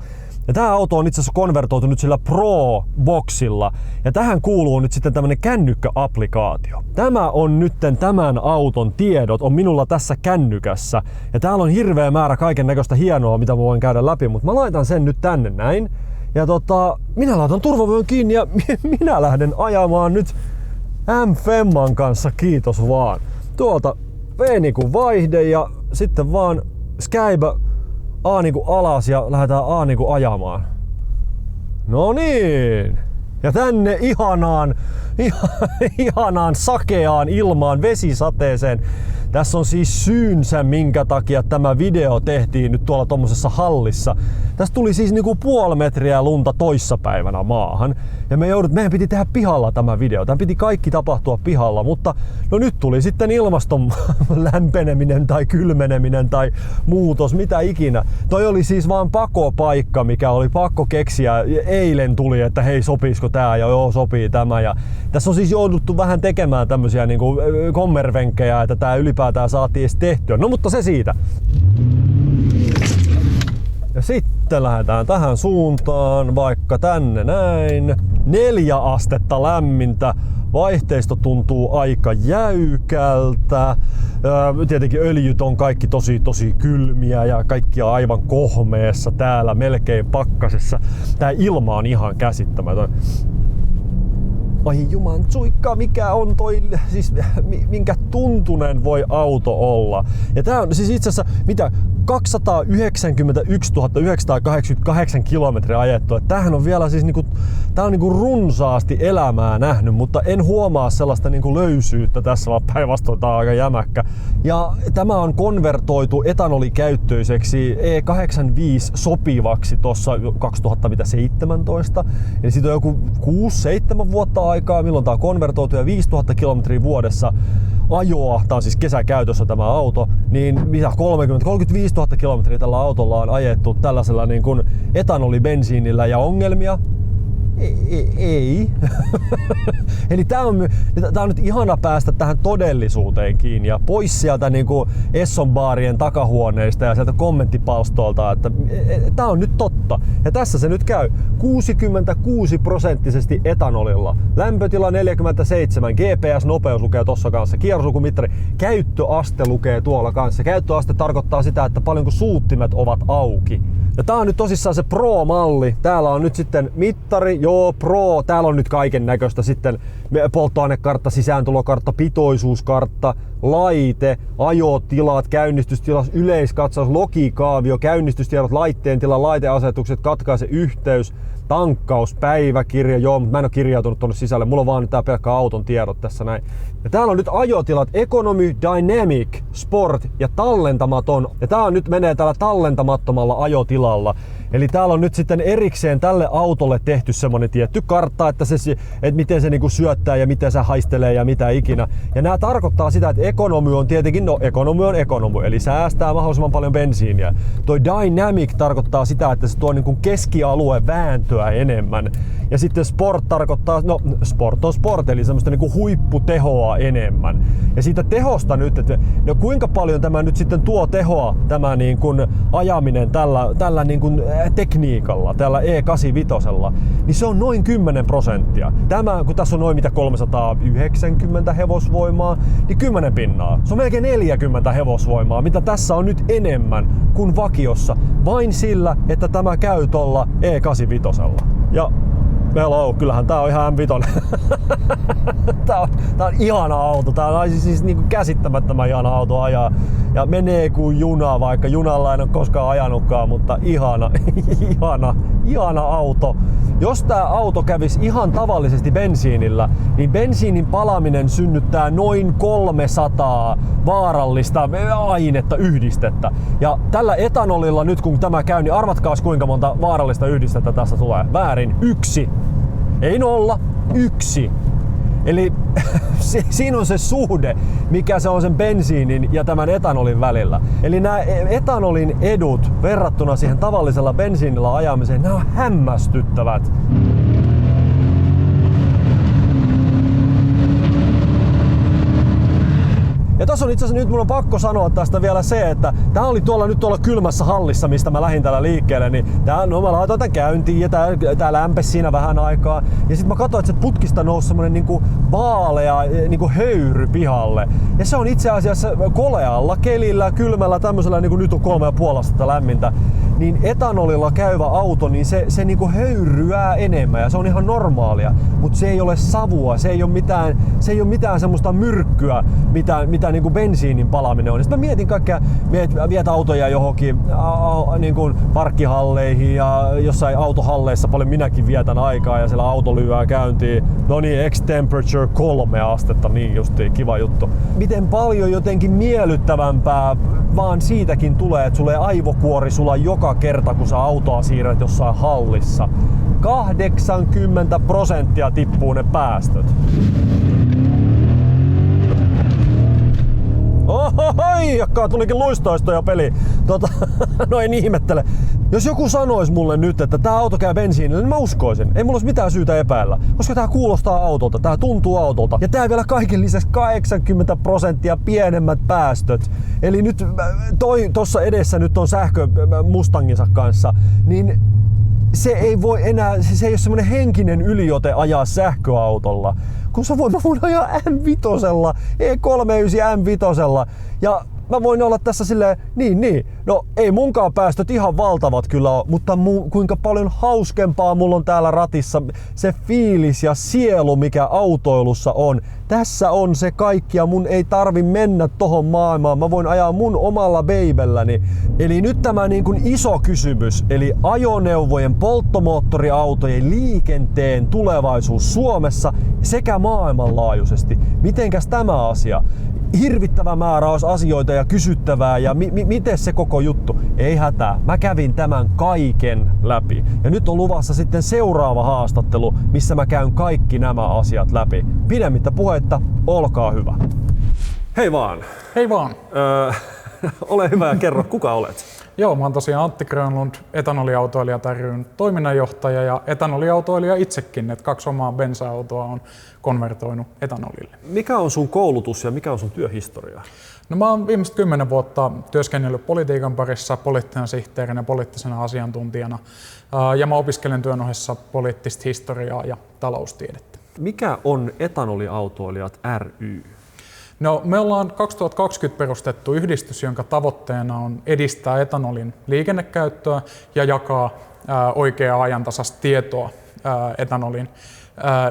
Ja tää auto on itse asiassa konvertoitu nyt sillä Pro-boxilla. Ja tähän kuuluu nyt sitten tämmönen kännykkäapplikaatio. Tämä on nytten tämän auton tiedot, on minulla tässä kännykässä. Ja täällä on hirveä määrä kaiken näköistä hienoa, mitä mä voin käydä läpi, mutta mä laitan sen nyt tänne näin. Ja minä laitan turvavyön kiinni ja minä lähden ajamaan nyt M-Femman kanssa, kiitos vaan. Tuolta V niinku vaihde ja sitten vaan Skype A niinku alas ja lähdetään A niinku ajamaan. No niin. Ja tänne ihanaan sakeaan ilmaan, vesisateeseen. Tässä on siis syynsä, minkä takia tämä video tehtiin nyt tuolla tommosessa hallissa. Tästä tuli siis niinku 0,5 metriä lunta toissapäivänä maahan. Ja meidän piti tehdä pihalla tämä video. Tämä piti kaikki tapahtua pihalla, mutta no nyt tuli sitten ilmaston lämpeneminen tai kylmeneminen tai muutos, mitä ikinä. Toi oli siis vaan pakopaikka, mikä oli pakko keksiä. Eilen tuli, että hei, sopiisiko tää ja joo, sopii tämä. Ja tässä on siis jouduttu vähän tekemään tämmösiä niinku kommervenkkejä, että tää ylipäätään saatiin edes tehtyä. No mutta se siitä. Ja sitten lähdetään tähän suuntaan, vaikka tänne näin. 4 astetta lämmintä. Vaihteisto tuntuu aika jäykältä. Tietenkin öljyt on kaikki tosi kylmiä ja kaikki on aivan kohmeessa täällä, melkein pakkasessa. Tää ilma on ihan käsittämätön. Ai juman suikka, mikä on toi, siis minkä tuntunen voi auto olla. Ja tää on siis itse asiassa mitä 291 988 kilometriä ajettu. Et tämähän on vielä siis niinku, tää on niinku runsaasti elämää nähnyt, mutta en huomaa sellaista niinku löysyyttä tässä, vaan päinvastoin tää on aika jämäkkä. Ja tämä on konvertoitu etanolikäyttöiseksi E85 sopivaksi tuossa 2017. Eli siitä on joku 6-7 vuotta aikaa, milloin tää on konvertoitu, ja 5000 kilometriä vuodessa ajoa, tää on siis kesäkäytössä tämä auto, niin 35 000 kilometriä tällä autolla on ajettu tällaisella niin kuin etanolibensiinillä, ja ongelmia? Ei. Eli tää on nyt ihana päästä tähän todellisuuteen kiinni ja pois sieltä niinku Esson-baarien takahuoneista ja sieltä kommenttipalstoilta, että tää on nyt totta. Ja tässä se nyt käy 66% etanolilla. Lämpötila 47, GPS-nopeus lukee tossa kanssa, kierrosulkumittari, käyttöaste lukee tuolla kanssa. Käyttöaste tarkoittaa sitä, että paljonko suuttimet ovat auki. Ja tää on nyt tosissaan se Pro-malli. Täällä on nyt sitten mittari, joo Pro, täällä on nyt kaiken näköistä sitten polttoainekartta, sisääntulokartta, pitoisuuskartta, laite, ajotilat, käynnistystilat, yleiskatsaus, logikaavio, käynnistystiedot, laitteen tila, laiteasetukset, katkaiseyhteys, tankkauspäiväkirja, joo, mutta mä en oo kirjautunut tonne sisälle, mulla on vaan nyt tää pelkkä auton tiedot tässä näin. Ja täällä on nyt ajotilat Economy, Dynamic, Sport ja tallentamaton. Ja tää on nyt menee täällä tallentamattomalla ajotilalla. Eli täällä on nyt sitten erikseen tälle autolle tehty semmonen tietty kartta, että miten se niinku syöttää ja miten se haistelee ja mitä ikinä. Ja nää tarkoittaa sitä, että Economy on tietenkin, Economy on Economy, eli säästää mahdollisimman paljon bensiiniä. Toi Dynamic tarkoittaa sitä, että se tuo niinku keskialueen vääntöä enemmän. Ja sitten Sport tarkoittaa, Sport on Sport, eli semmoista niinku huipputehoa enemmän. Ja siitä tehosta nyt, että kuinka paljon tämä nyt sitten tuo tehoa, tämä niin kuin ajaminen tällä niin kuin tekniikalla, tällä E85, niin se on noin 10%. Tämä, kun tässä on noin 390 hevosvoimaa, niin 10 pinnaa. Se on melkein 40 hevosvoimaa, mitä tässä on nyt enemmän kuin vakiossa, vain sillä, että tämä käy tuolla E85. Ja hello, kyllähän tää on ihan M5. Tää on ihana auto. Tää on siis niinku käsittämättömän ihana auto ajaa. Ja menee kuin juna, vaikka junalla en ole koskaan ajanutkaan, mutta ihana auto. Jos tää auto kävisi ihan tavallisesti bensiinillä, niin bensiinin palaminen synnyttää noin 300 vaarallista ainetta, yhdistettä. Ja tällä etanolilla nyt kun tämä käy, niin arvatkaas kuinka monta vaarallista yhdistettä tässä tulee. Väärin, 1. Ei 0, 1. Eli siinä on se suhde, mikä se on sen bensiinin ja tämän etanolin välillä. Eli nämä etanolin edut verrattuna siihen tavallisella bensiinillä ajamiseen, nämä on hämmästyttävät. Ja tässä on itse asiassa nyt mun on pakko sanoa tästä vielä se, että tää oli tuolla kylmässä hallissa, mistä mä lähdin täällä liikkeelle, niin mä laitoin tän käyntiin ja tää lämpesi siinä vähän aikaa. Ja sit mä katsoin, että se putkista nousi semmonen niinku vaalea niinku höyry pihalle. Ja se on itse asiassa kolealla, kelillä, kylmällä, tämmöisellä niinku nyt on 3,5 astetta lämmintä. Niin etanolilla käyvä auto, niin se niinku höyryää enemmän ja se on ihan normaalia. Mut se ei ole savua, se ei ole mitään semmoista myrkkyä, mitä niinku bensiinin palaminen on. Sitten mä mietin kaikkea, viet autoja johonkin niin kuin parkkihalleihin ja jossain autohalleissa paljon minäkin vietän aikaa ja siellä auto lyöää käyntiin. No niin, X-temperature 3 astetta, niin justiin, kiva juttu. Miten paljon jotenkin miellyttävämpää vaan siitäkin tulee, että sulle aivokuori sulla joka kerta kun sä autoa siirrät jossain hallissa. 80% tippuu ne päästöt. Ohohoi, jakkaa tulikin luistoisto jo peli. No en ihmettele. Jos joku sanoisi mulle nyt, että tää auto käy bensiinillä, niin mä uskoisin. Ei mulla olisi mitään syytä epäillä, koska tää kuulostaa autolta, tää tuntuu autolta. Ja tää vielä kaiken lisäksi 80% pienemmät päästöt. Eli nyt tossa edessä nyt on sähkö Mustanginsa kanssa, niin se ei voi enää, se ei ole semmoinen henkinen yliote ajaa sähköautolla. Kun mä voin ajaa M5, E39 M5 ja mä voin olla tässä silleen, no ei munkaan päästöt ihan valtavat kyllä ole, mutta kuinka paljon hauskempaa mulla on täällä ratissa se fiilis ja sielu, mikä autoilussa on. Tässä on se kaikki ja mun ei tarvi mennä tohon maailmaan, mä voin ajaa mun omalla beibelläni. Eli nyt tämä niin kuin iso kysymys, eli ajoneuvojen, polttomoottoriautojen, liikenteen tulevaisuus Suomessa sekä maailmanlaajuisesti. Mitenkäs tämä asia? Hirvittävä määrä olisi asioita ja kysyttävää ja miten se koko juttu? Ei hätää, mä kävin tämän kaiken läpi. Ja nyt on luvassa sitten seuraava haastattelu, missä mä käyn kaikki nämä asiat läpi. Pidemmittä puheitta, olkaa hyvä. Hei vaan. Hei vaan. Ole hyvä ja kerro, kuka olet? Joo, mä oon tosiaan Antti Grönlund, etanoliautoilijat ry:n toiminnanjohtaja ja etanoliautoilija itsekin, että 2 omaa bensa-autoa on konvertoinut etanolille. Mikä on sun koulutus ja mikä on sun työhistoria? No mä oon viimeiset 10 vuotta työskennellyt politiikan parissa poliittisena sihteerinä, poliittisena asiantuntijana ja mä opiskelen työn ohessa poliittista historiaa ja taloustiedettä. Mikä on etanoliautoilijat ry? No, me ollaan 2020 perustettu yhdistys, jonka tavoitteena on edistää etanolin liikennekäyttöä ja jakaa oikeaa ajantasaista tietoa etanolin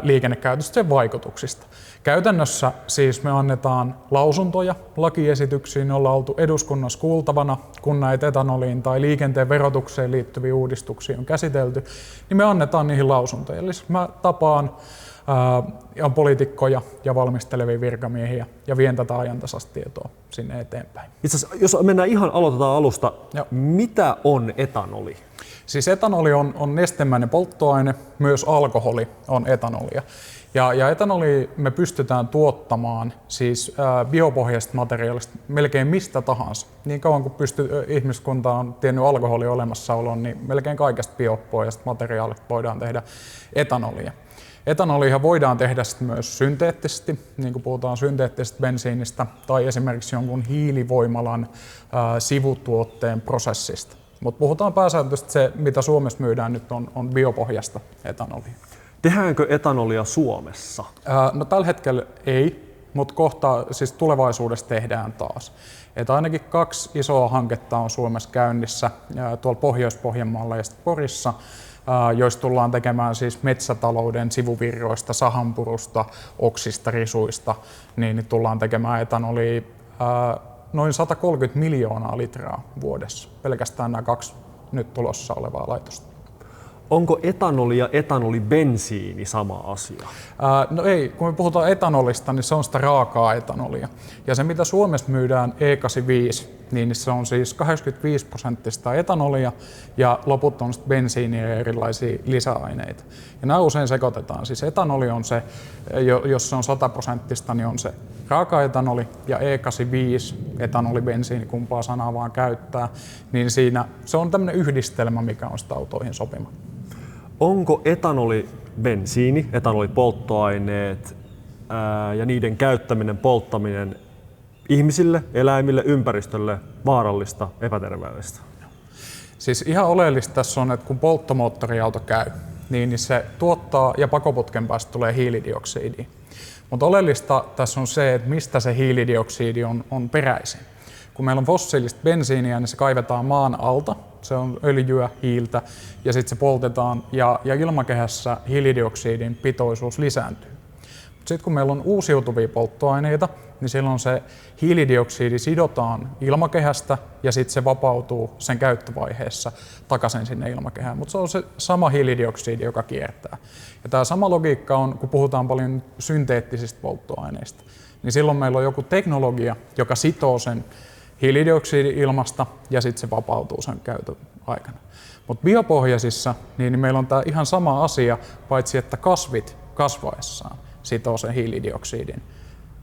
liikennekäytöstä ja vaikutuksista. Käytännössä siis me annetaan lausuntoja lakiesityksiin, joilla on oltu eduskunnassa kuultavana, kun näitä etanoliin tai liikenteen verotukseen liittyviä uudistuksia on käsitelty, niin me annetaan niihin lausuntoja. Eli mä tapaan on poliitikkoja ja valmistelevia virkamiehiä ja vien tätä ajantasaista tietoa sinne eteenpäin. Itse asiassa, jos mennään aloitetaan alusta, mitä on etanoli? Siis etanoli on nestemäinen polttoaine, myös alkoholi on etanolia. Ja etanoli me pystytään tuottamaan siis biopohjaisesta materiaalista melkein mistä tahansa. Niin kauan kuin ihmiskunta on tiennyt alkoholin olemassaolon, niin melkein kaikesta biopohjaisesta materiaalista voidaan tehdä etanolia. Etanolia voidaan tehdä myös synteettisesti, niin kuin puhutaan synteettisestä bensiinistä tai esimerkiksi jonkun hiilivoimalan sivutuotteen prosessista. Mutta puhutaan pääsääntöisesti se, mitä Suomessa myydään nyt on biopohjasta etanolia. Tehdäänkö etanolia Suomessa? No tällä hetkellä ei, mutta kohta siis tulevaisuudessa tehdään taas. Et ainakin 2 isoa hanketta on Suomessa käynnissä tuolla Pohjois-Pohjanmaalla ja Porissa, joista tullaan tekemään siis metsätalouden sivuvirroista, sahanpurusta, oksista, risuista, niin tullaan tekemään etanolia noin 130 miljoonaa litraa vuodessa, pelkästään nämä 2 nyt tulossa olevaa laitosta. Onko etanoli ja etanolibensiini sama asia? No ei, kun me puhutaan etanolista, niin se on sitä raakaa etanolia. Ja se mitä Suomessa myydään E85, niin se on siis 85% etanolia ja loput on bensiiniä ja erilaisia lisäaineita. Ja nämä usein sekoitetaan. Siis etanoli on se, jos se on 100%, niin on se raaka-etanoli ja E85, etanolibensiini, kumpaa sanaa vaan käyttää, niin siinä se on tämmöinen yhdistelmä, mikä on sitä autoihin sopima. Onko etanolibensiini, etanolipolttoaineet ja niiden käyttäminen, polttaminen ihmisille, eläimille, ympäristölle vaarallista, epäterveellistä? Siis ihan oleellista tässä on, että kun polttomoottoriauto käy, niin se tuottaa ja pakoputken päästä tulee hiilidioksidia. Mutta oleellista tässä on se, että mistä se hiilidioksidi on peräisin. Kun meillä on fossiilista bensiiniä, niin se kaivetaan maan alta, se on öljyä, hiiltä ja sitten se poltetaan ja ilmakehässä hiilidioksidin pitoisuus lisääntyy. Sitten kun meillä on uusiutuvia polttoaineita, niin silloin se hiilidioksidi sidotaan ilmakehästä ja sitten se vapautuu sen käyttövaiheessa takaisin sinne ilmakehään. Mutta se on se sama hiilidioksidi, joka kiertää. Ja tämä sama logiikka on, kun puhutaan paljon synteettisistä polttoaineista, niin silloin meillä on joku teknologia, joka sitoo sen hiilidioksidi ilmasta ja sitten se vapautuu sen käytön aikana. Mutta biopohjaisissa niin meillä on tämä ihan sama asia, paitsi että kasvit kasvaessaan sitoo sen hiilidioksidin.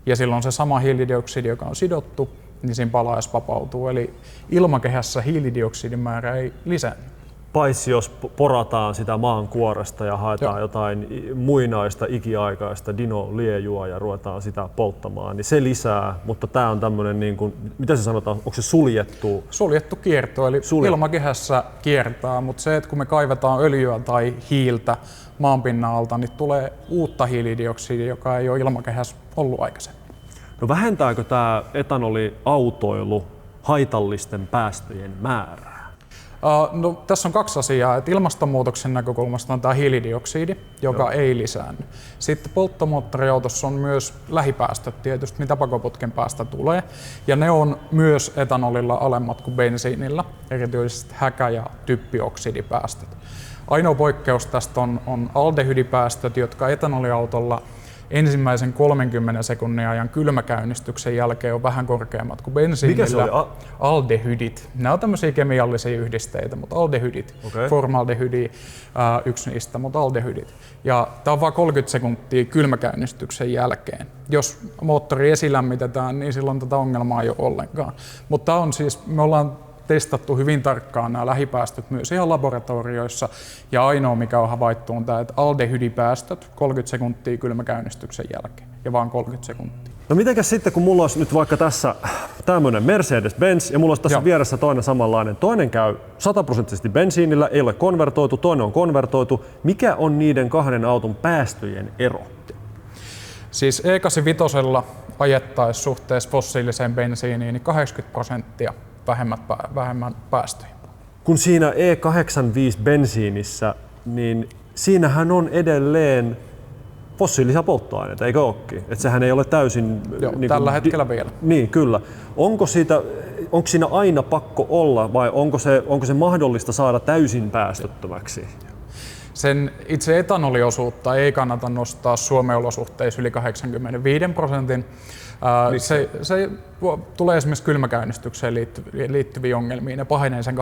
Ja silloin se sama hiilidioksidi, joka on sidottu, niin siinä palaessa vapautuu. Eli ilmakehässä hiilidioksidin määrä ei lisäänny. paitsi jos porataan sitä maankuoresta ja haetaan jotain muinaista, ikiaikaista dinoliejua ja ruvetaan sitä polttamaan, niin se lisää, mutta tämä on tämmöinen, niin kuin, mitä se sanotaan, onko se suljettu? Suljettu kierto, eli ilmakehässä kiertää, mutta se, että kun me kaivetaan öljyä tai hiiltä maanpinnan alta, niin tulee uutta hiilidioksidia, joka ei ole ilmakehässä ollut aikaisemmin. No vähentääkö tämä etanoliautoilu haitallisten päästöjen määrää? No, tässä on kaksi asiaa. Että ilmastonmuutoksen näkökulmasta on tämä hiilidioksidi, joka ei lisäänny. Sitten polttomoottoriautossa on myös lähipäästöt tietysti, mitä pakoputken päästä tulee. Ja ne on myös etanolilla alemmat kuin bensiinillä, erityisesti häkä- ja typpioksidipäästöt. Ainoa poikkeus tästä on aldehydipäästöt, jotka etanoliautolla ensimmäisen 30 sekunnin ajan kylmäkäynnistyksen jälkeen on vähän korkeammat kuin bensiinillä. Mikä se oli? Aldehydit. Nämä on tämmöisiä kemiallisia yhdisteitä, mutta aldehydit. Formaldehydi yksi niistä, mutta aldehydit. Ja tämä on vain 30 sekuntia kylmäkäynnistyksen jälkeen. Jos moottori esilämmitetään, niin silloin tätä ongelmaa ei ole ollenkaan. Mutta on siis, me ollaan testattu hyvin tarkkaan nämä lähipäästöt myös ihan laboratorioissa. Ja ainoa, mikä on havaittu, on tämä, että aldehydipäästöt 30 sekuntia kylmäkäynnistyksen jälkeen. Ja vaan 30 sekuntia. No mitenkäs sitten, kun mulla olisi nyt vaikka tässä tämmöinen Mercedes-Benz ja mulla olisi tässä vieressä toinen samanlainen. Toinen käy 100% bensiinillä, ei ole konvertoitu, toinen on konvertoitu. Mikä on niiden kahden auton päästöjen ero? Siis E85 ajettaisiin suhteessa fossiiliseen bensiiniin niin 80% vähemmän päästöjä. Kun siinä E85 bensiinissä, niin siinähän on edelleen fossiilisia polttoaineita, eikö olekin? Että sehän ei ole täysin... Joo, niin tällä hetkellä vielä. Niin, kyllä. Onko siinä aina pakko olla vai onko se mahdollista saada täysin päästöttömäksi? Sen itse etanoliosuutta ei kannata nostaa Suomen olosuhteissa yli 85%. Se tulee esimerkiksi kylmäkäynnistykseen liittyviä ongelmia. Ne pahenee sen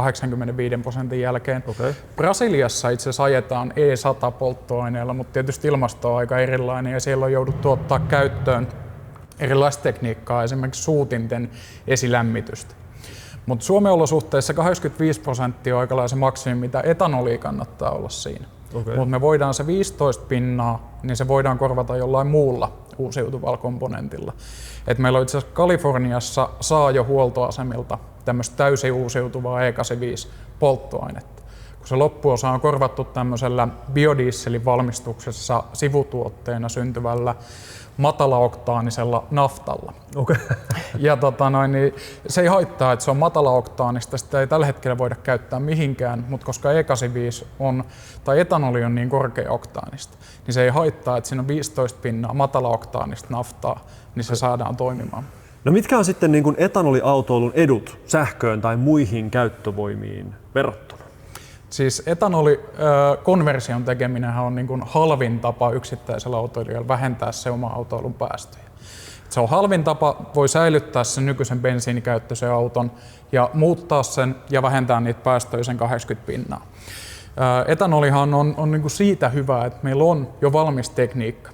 85% jälkeen. Okay. Brasiliassa itse asiassa ajetaan E100-polttoaineella, mutta tietysti ilmasto on aika erilainen ja siellä on jouduttu ottaa käyttöön erilaista tekniikkaa, esimerkiksi suutinten esilämmitystä. Mutta Suomen olosuhteissa 85% on aikalaisen maksimi, mitä etanolia kannattaa olla siinä. Okay. Mutta me voidaan se 15%, niin se voidaan korvata jollain muulla uusiutuvalla komponentilla. Et meillä on itse asiassa Kaliforniassa saa jo huoltoasemilta tämmöistä täysin uusiutuvaa E85-polttoainetta. Kun se loppuosa on korvattu tämmöisellä biodieselin valmistuksessa sivutuotteena syntyvällä matalaoktaanisella naftalla. Okay. Ja niin se ei haittaa, että se on matalaoktaanista, sitä ei tällä hetkellä voida käyttää mihinkään, mutta koska E85 tai etanoli on niin korkeaoktaanista, niin se ei haittaa, että siinä on 15% matalaoktaanista naftaa, niin se saadaan toimimaan. No mitkä on sitten niin kuin etanoliautoilun edut sähköön tai muihin käyttövoimiin verrattuna? Siis etanolikonversion tekeminen on niin kuin halvin tapa yksittäisellä autoilijalla vähentää se oma autoilun päästöjä. Se on halvin tapa, voi säilyttää sen nykyisen bensiinikäyttöisen auton ja muuttaa sen ja vähentää niitä päästöjä sen 80%. Etanolihan on niin kuin siitä hyvä, että meillä on jo valmis tekniikka.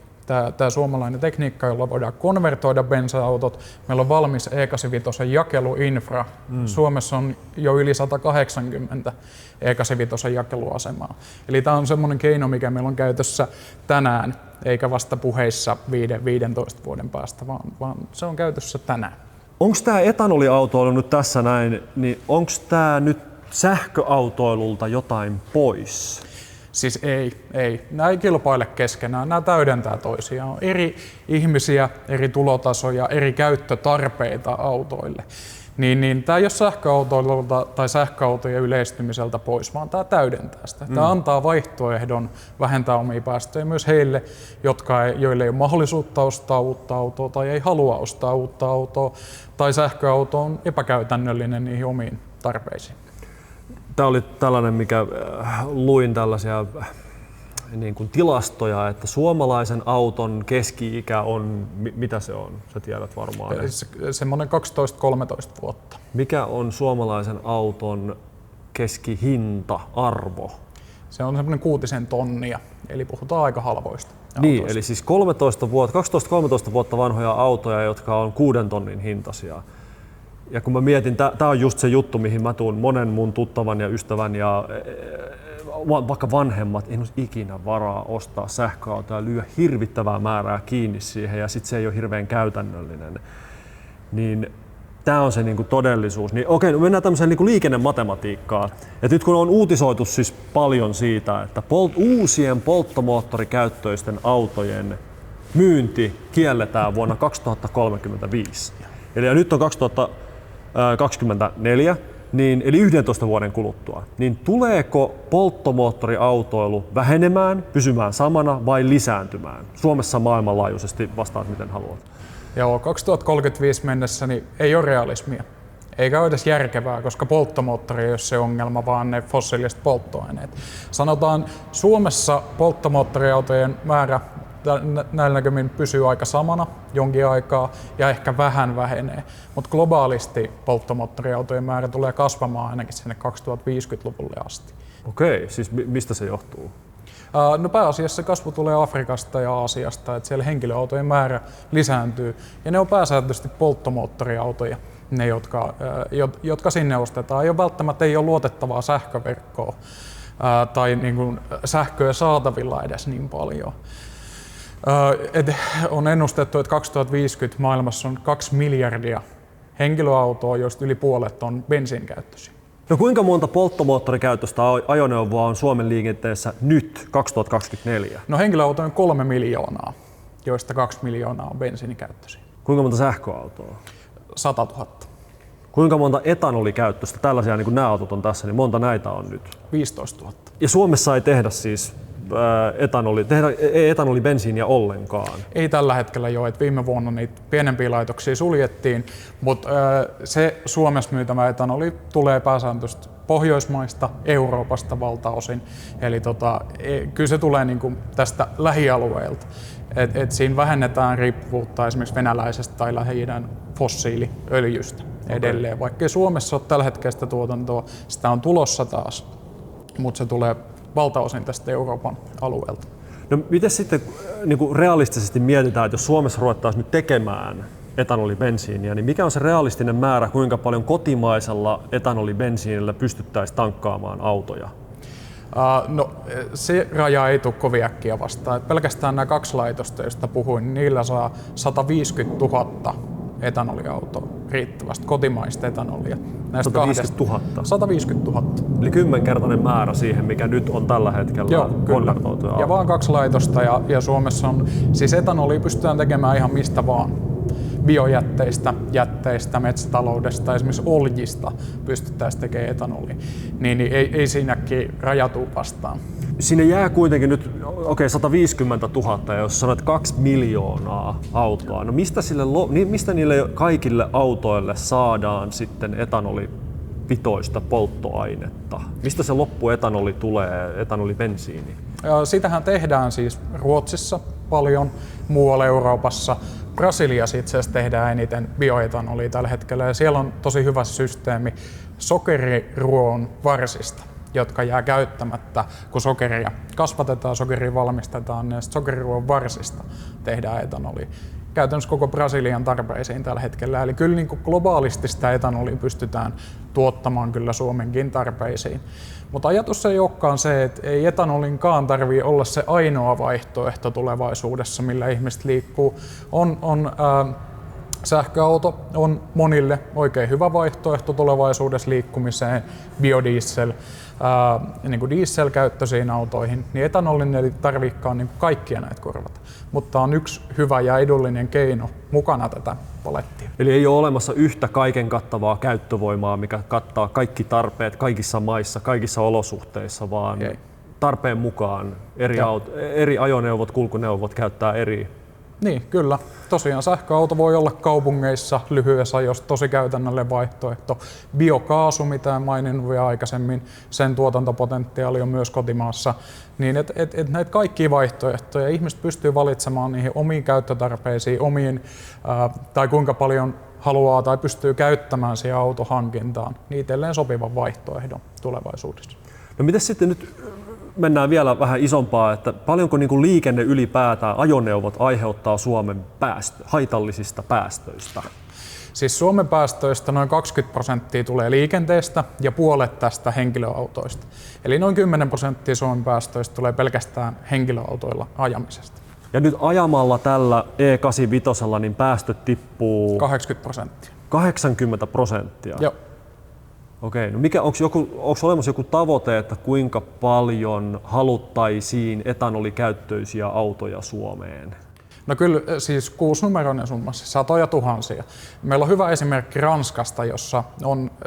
Tämä suomalainen tekniikka, jolla voidaan konvertoida bensa-autot. Meillä on valmis E85 jakeluinfra. Suomessa on jo yli 180 E85 jakeluasemaa. Eli tämä on semmoinen keino, mikä meillä on käytössä tänään, eikä vasta puheissa 5-15 vuoden päästä, vaan se on käytössä tänään. Onko tämä etanoliautoilu nyt tässä näin, niin onko tämä nyt sähköautoilulta jotain pois? Siis ei. Nämä ei kilpaile keskenään, nämä täydentää toisiaan. On eri ihmisiä, eri tulotasoja, eri käyttötarpeita autoille. Niin tämä ei ole sähköautoilulta tai sähköautojen yleistymiseltä pois, vaan tämä täydentää sitä. Tämä antaa vaihtoehdon vähentää omia päästöjä myös heille, joille ei ole mahdollisuutta ostaa uutta autoa tai ei halua ostaa uutta autoa, tai sähköauto on epäkäytännöllinen niihin omiin tarpeisiin. Tämä oli tällainen, mikä luin tällaisia niin kuin tilastoja, että suomalaisen auton keski-ikä on, mitä se on? Sä tiedät varmaan. Semmoinen 12-13 vuotta. Mikä on suomalaisen auton keskihinta-arvo? Se on semmoinen 6 tonnia, eli puhutaan aika halvoista Niin, autoista. eli siis 12-13 vuotta vanhoja autoja, jotka on 6 tonnin hintaisia. Ja kun mä mietin, tää on just se juttu, mihin mä tuun monen mun tuttavan ja ystävän ja vaikka vanhemmat, ei olisi ikinä varaa ostaa sähköautoa ja lyödä hirvittävää määrää kiinni siihen ja sit se ei ole hirveän käytännöllinen. Niin tää on se niinku todellisuus. Niin okei, mennään tämmöiseen niinku liikennematematiikkaan. Et nyt kun on uutisoitu siis paljon siitä, että uusien polttomoottorikäyttöisten autojen myynti kielletään vuonna 2035. Eli nyt on 2024, niin, eli 11 vuoden kuluttua. Niin tuleeko polttomoottoriautoilu vähenemään, pysymään samana vai lisääntymään? Suomessa maailmanlaajuisesti vastaat miten haluat. Joo, 2035 mennessä niin ei ole realismia. Eikä ole edes järkevää, koska polttomoottori ei ole se ongelma, vaan ne fossiiliset polttoaineet. Sanotaan, Suomessa polttomoottoriautojen määrä näillä näkymin pysyy aika samana jonkin aikaa ja ehkä vähän vähenee. Mutta globaalisti polttomoottoriautojen määrä tulee kasvamaan ainakin sinne 2050-luvulle asti. Okei, siis mistä se johtuu? No pääasiassa kasvu tulee Afrikasta ja Aasiasta, että siellä henkilöautojen määrä lisääntyy ja ne on pääsääntöisesti polttomoottoriautoja, ne jotka sinne ostetaan. Välttämättä ei ole luotettavaa sähköverkkoa tai niin kuin sähköä saatavilla edes niin paljon. On ennustettu, että 2050 maailmassa on 2 miljardia henkilöautoa, joista yli puolet on bensiinikäyttöisiä. No kuinka monta polttomoottorikäyttöistä ajoneuvoa on Suomen liikenteessä nyt 2024? No henkilöautoja on 3 miljoonaa, joista 2 miljoonaa on bensiinikäyttöisiä. Kuinka monta sähköautoa? 100 000. Kuinka monta etanolikäyttöistä, tällaisia niin kuin nämä autot on tässä, niin monta näitä on nyt? 15 000. Ja Suomessa ei tehdä siis etanolibensiiniä ollenkaan? Ei tällä hetkellä jo, että viime vuonna niitä pienempiä laitoksia suljettiin, mutta se Suomessa myytävä etanoli tulee pääsääntöisesti Pohjoismaista, Euroopasta valtaosin. Eli kyllä se tulee niin kuin tästä lähialueelta. Et siinä vähennetään riippuvuutta esimerkiksi venäläisestä tai Lähi-idän fossiiliöljystä edelleen. Vaikkei Suomessa ole tällä hetkellä sitä tuotantoa, sitä on tulossa taas, mutta se tulee valtaosin tästä Euroopan alueelta. No miten sitten niin kuin realistisesti mietitään, että jos Suomessa ruvettaisiin nyt tekemään etanolibensiiniä, niin mikä on se realistinen määrä, kuinka paljon kotimaisella etanolibensiinillä pystyttäisiin tankkaamaan autoja? No se raja ei tule kovin äkkiä vastaan. Et pelkästään nämä 2 laitosta, joista puhuin, niin niillä saa 150 000 etanoliautoa riittävästi, kotimaista etanolia. 150 000? 150 000. Eli 10-kertainen määrä siihen, mikä nyt on tällä hetkellä konvertoituja. Ja vaan 2 laitosta ja Suomessa on, siis etanolia pystytään tekemään ihan mistä vaan. Biojätteistä, jätteistä, metsätaloudesta, esimerkiksi oljista pystyttäisiin tekemään etanolia, niin ei siinäkin rajatu vastaan. Sinne jää kuitenkin nyt 150 000, ja jos sanot 2 miljoonaa autoa, no mistä niille kaikille autoille saadaan sitten etanolipitoista polttoainetta? Mistä se loppuetanoli tulee, etanolibensiini? Sitähän tehdään siis Ruotsissa paljon, muualla Euroopassa. Brasiliassa itse asiassa tehdään eniten bioetanolia tällä hetkellä ja siellä on tosi hyvä systeemi sokeriruoon varsista, jotka jää käyttämättä, kun sokeria kasvatetaan, sokeria valmistetaan, niin sokeriruoon varsista tehdään etanolia. Käytännössä koko Brasilian tarpeisiin tällä hetkellä. Eli kyllä niin kuin globaalisti sitä etanolia pystytään tuottamaan kyllä Suomenkin tarpeisiin. Mutta ajatus ei olekaan se, että ei etanolinkaan tarvitse olla se ainoa vaihtoehto tulevaisuudessa, millä ihmiset liikkuu. Sähköauto on monille oikein hyvä vaihtoehto tulevaisuudessa liikkumiseen, biodiesel, niin kuin dieselkäyttöisiin autoihin, niin etanolin ei tarvitsekaan niin kaikkia näitä korvata. Mutta on yksi hyvä ja edullinen keino mukana tätä palettia. Eli ei ole olemassa yhtä kaiken kattavaa käyttövoimaa, mikä kattaa kaikki tarpeet kaikissa maissa, kaikissa olosuhteissa, vaan tarpeen mukaan eri ajoneuvot, kulkuneuvot käyttää eri. Niin, kyllä. Tosiaan sähköauto voi olla kaupungeissa lyhyessä ajossa tosi käytännöllinen vaihtoehto. Biokaasu, mitä en maininnut vielä aikaisemmin, sen tuotantopotentiaali on myös kotimaassa. Niin et näitä kaikkia vaihtoehtoja ihmiset pystyy valitsemaan niihin omiin käyttötarpeisiin, tai kuinka paljon haluaa tai pystyy käyttämään siihen autohankintaan, niin itselleen sopivan vaihtoehdon tulevaisuudessa. No miten sitten nyt mennään vähän isompaa, että paljonko niin kuin liikenne ylipäätään, ajoneuvot aiheuttaa Suomen haitallisista päästöistä? Siis Suomen päästöistä noin 20% tulee liikenteestä ja puolet tästä henkilöautoista. Eli noin 10% Suomen päästöistä tulee pelkästään henkilöautoilla ajamisesta. Ja nyt ajamalla tällä E85 niin päästöt tippuu 80%. 80%. Joo. Okei, no onko olemassa joku tavoite, että kuinka paljon haluttaisiin etanolikäyttöisiä autoja Suomeen? No kyllä siis 6-numeroinen summa, siis satoja tuhansia. Meillä on hyvä esimerkki Ranskasta, jossa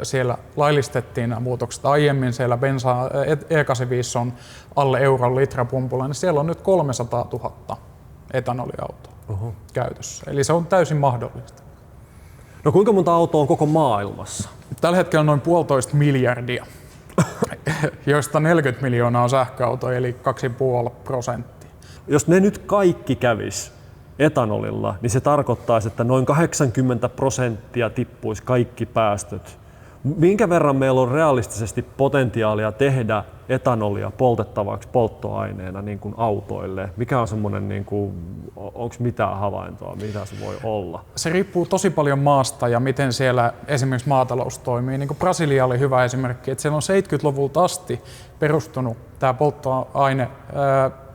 siellä laillistettiin nämä muutokset aiemmin, siellä bensa E85 on alle euron litrapumpulla, niin siellä on nyt 300 000 etanoliautoa käytössä. Eli se on täysin mahdollista. No kuinka monta autoa on koko maailmassa? Tällä hetkellä noin 1,5 miljardia, joista 40 miljoonaa on sähköautoja, eli 2,5%. Jos ne nyt kaikki kävis etanolilla, niin se tarkoittaisi, että noin 80% tippuisi kaikki päästöt. Minkä verran meillä on realistisesti potentiaalia tehdä etanolia poltettavaksi polttoaineena niin kuin autoille? Mikä on semmoinen, niin onko mitään havaintoa, mitä se voi olla? Se riippuu tosi paljon maasta ja miten siellä esimerkiksi maatalous toimii. Niin kuin Brasilia oli hyvä esimerkki, että siellä on 70-luvulta asti perustunut tämä polttoaine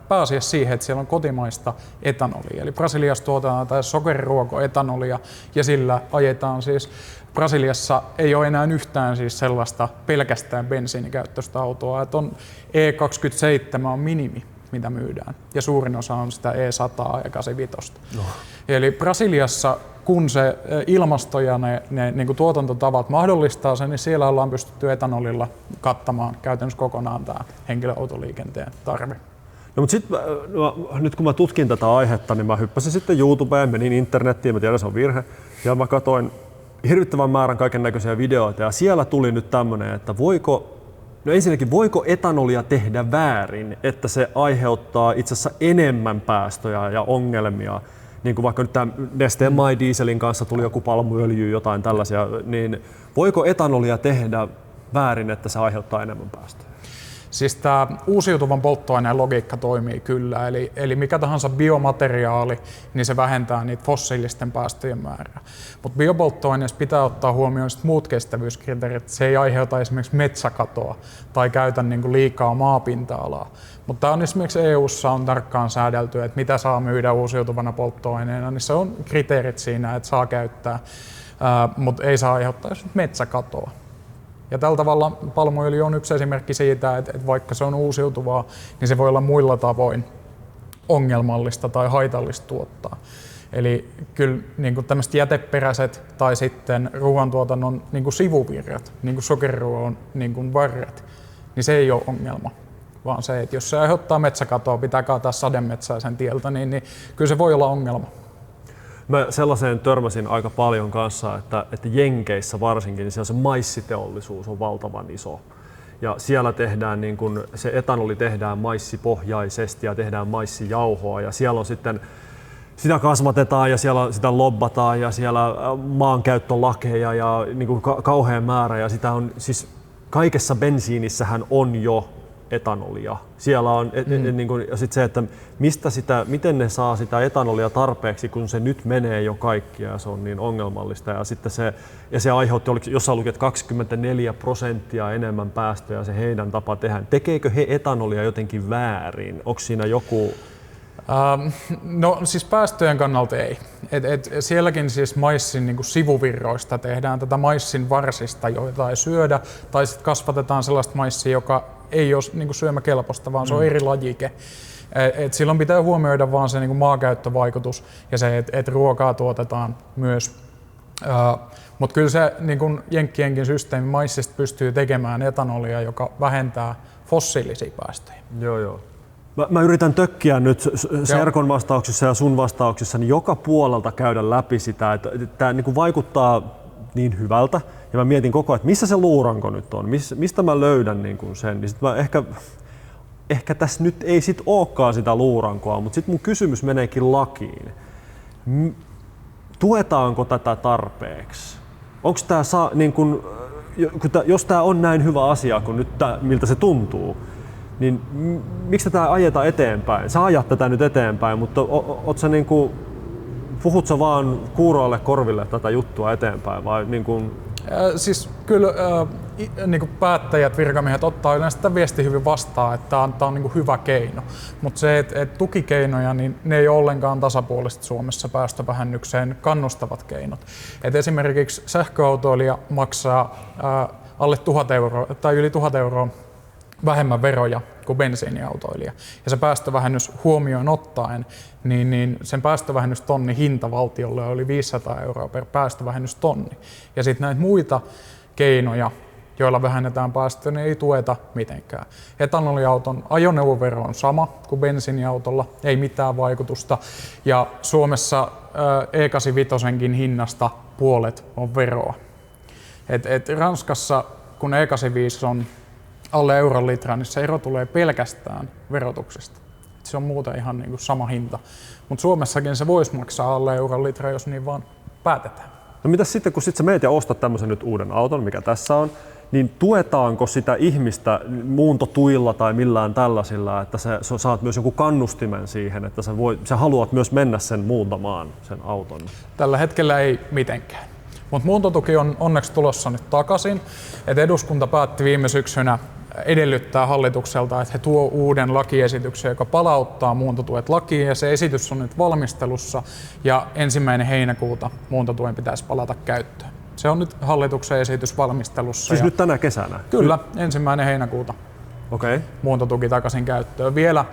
pääasiassa siihen, että siellä on kotimaista etanolia. Eli Brasiliassa tuotetaan tämä sokeriruokoetanolia ja sillä ajetaan siis, Brasiliassa ei ole enää yhtään siis sellaista pelkästään bensiinikäyttöistä autoa, että on E27 on minimi, mitä myydään, ja suurin osa on sitä E100 ja 85. No. Eli Brasiliassa, kun se ilmasto ja ne niin kuin tuotantotavat mahdollistaa sen, niin siellä ollaan pystytty etanolilla kattamaan käytännössä kokonaan tämä henkilöautoliikenteen tarve. No, mutta nyt kun mä tutkin tätä aihetta, niin mä hyppäsin sitten YouTubeen, menin internettiin, mä tiedän se on virhe, ja mä katsoin hirvittävän määrän kaiken näköisiä videoita, ja siellä tuli nyt tämmöinen, että voiko etanolia tehdä väärin, että se aiheuttaa itse asiassa enemmän päästöjä ja ongelmia, niin kuin vaikka nyt tämä Nesteen My Dieselin kanssa tuli joku palmuöljy, jotain tällaisia, niin voiko etanolia tehdä väärin, että se aiheuttaa enemmän päästöjä? Siis tämä uusiutuvan polttoaineen logiikka toimii kyllä, eli mikä tahansa biomateriaali, niin se vähentää niitä fossiilisten päästöjen määrää. Mutta biopolttoaineessa pitää ottaa huomioon muut kestävyyskriteerit, se ei aiheuta esimerkiksi metsäkatoa tai käytä niinku liikaa maapinta-alaa. Mutta tämä on esimerkiksi EU:ssa on tarkkaan säädelty, että mitä saa myydä uusiutuvana polttoaineena, niin se on kriteerit siinä, että saa käyttää, mutta ei saa aiheuttaa metsäkatoa. Ja tällä tavalla palmuöljy on yksi esimerkki siitä, että vaikka se on uusiutuvaa, niin se voi olla muilla tavoin ongelmallista tai haitallista tuottaa. Eli kyllä niin tämmöiset jäteperäiset tai sitten ruoantuotannon niin sivuvirrat, niin sokeriruoan niin varret, niin se ei ole ongelma. Vaan se, että jos se aiheuttaa metsäkatoa, pitää kaataa sademetsää sen tieltä, niin kyllä se voi olla ongelma. Mä sellaiseen törmäsin aika paljon kanssa, että Jenkeissä varsinkin niin siellä se maissiteollisuus on valtavan iso. Ja siellä tehdään niin kun, se etanoli tehdään maissipohjaisesti ja tehdään maissijauhoa ja siellä on sitten sitä kasvatetaan ja siellä sitä lobbataan ja siellä maankäyttölakeja ja niin kuin kauhean määrä ja sitä on siis kaikessa bensiinissähän on jo etanolia. Siellä on niin kuin, ja sit se, että miten ne saa sitä etanolia tarpeeksi, kun se nyt menee jo kaikkia ja se on niin ongelmallista. Ja sitten se aiheutti, jossain luki, että 24% enemmän päästöjä se heidän tapa tehdä. Tekeekö he etanolia jotenkin väärin? Onko siinä joku? No siis päästöjen kannalta ei. Sielläkin siis maissin niin kuin sivuvirroista tehdään tätä maissin varsista, joita ei syödä, tai sitten kasvatetaan sellaista maissia, joka ei ole niin kuin syömäkelpoista, vaan se on eri lajike. Silloin pitää huomioida vaan se niin kuin maakäyttövaikutus ja se, että ruokaa tuotetaan myös. Mutta kyllä se niin kuin Jenkkienkin systeemi maissista pystyy tekemään etanolia, joka vähentää fossiilisia päästöjä. Joo. Mä yritän tökkiä nyt Serkon vastauksissa ja sun vastauksissa niin joka puolelta käydä läpi sitä, että tämä niin vaikuttaa niin hyvältä. Ja mä mietin koko ajan, että missä se luuranko nyt on, mistä mä löydän niin kuin sen. Niin sit mä ehkä tässä nyt ei sit olekaan sitä luurankoa, mutta sitten mun kysymys meneekin lakiin. Tuetaanko tätä tarpeeksi? Onko tämä niin kun, jos tämä on näin hyvä asia kuin nyt miltä se tuntuu, niin miksi tätä ajeta eteenpäin? Sä ajat tätä nyt eteenpäin, mutta puhut sä vaan kuuroille korville tätä juttua eteenpäin vai niin kuin... Siis kyllä niin kuin päättäjät, virkamiehet ottaa yleensä sitä viesti hyvin vastaan, että tämä on niin kuin hyvä keino. Mutta se, että tukikeinoja, niin ne ei ole ollenkaan tasapuolisesti Suomessa päästövähennykseen kannustavat keinot. Et esimerkiksi sähköautoilija maksaa alle 1 000 € tai yli 1 000 € vähemmän veroja kuin bensiiniautoilija. Ja se päästövähennys huomioon ottaen, niin sen päästövähennystonnin hinta valtiolle oli 500 € per päästövähennystonni. Ja sitten näitä muita keinoja, joilla vähennetään päästöjä, niin ei tueta mitenkään. Etanoliauton ajoneuvovero on sama kuin bensiiniautolla, ei mitään vaikutusta. Ja Suomessa E85 hinnasta puolet on veroa. Ranskassa, kun E85 on alle euron litra, niin se ero tulee pelkästään verotuksesta. Se on muuten ihan niin kuin sama hinta. Mutta Suomessakin se voisi maksaa alle euron litra, jos niin vaan päätetään. No mitäs sitten, kun sä meet ja ostat tämmöisen nyt uuden auton, mikä tässä on, niin tuetaanko sitä ihmistä muuntotuilla tai millään tällaisilla, että sä saat myös joku kannustimen siihen, että sä haluat myös mennä sen muuntamaan, sen auton? Tällä hetkellä ei mitenkään. Mutta muuntotuki on onneksi tulossa nyt takaisin. Et eduskunta päätti viime syksynä edellyttää hallitukselta, että he tuo uuden lakiesityksen, joka palauttaa muuntotuet lakiin, ja se esitys on nyt valmistelussa, ja 1. heinäkuuta muuntotuen pitäisi palata käyttöön. Se on nyt hallituksen esitys valmistelussa. Siis nyt tänä kesänä? Kyllä, 1. heinäkuuta muuntotuki takaisin käyttöön. Vielä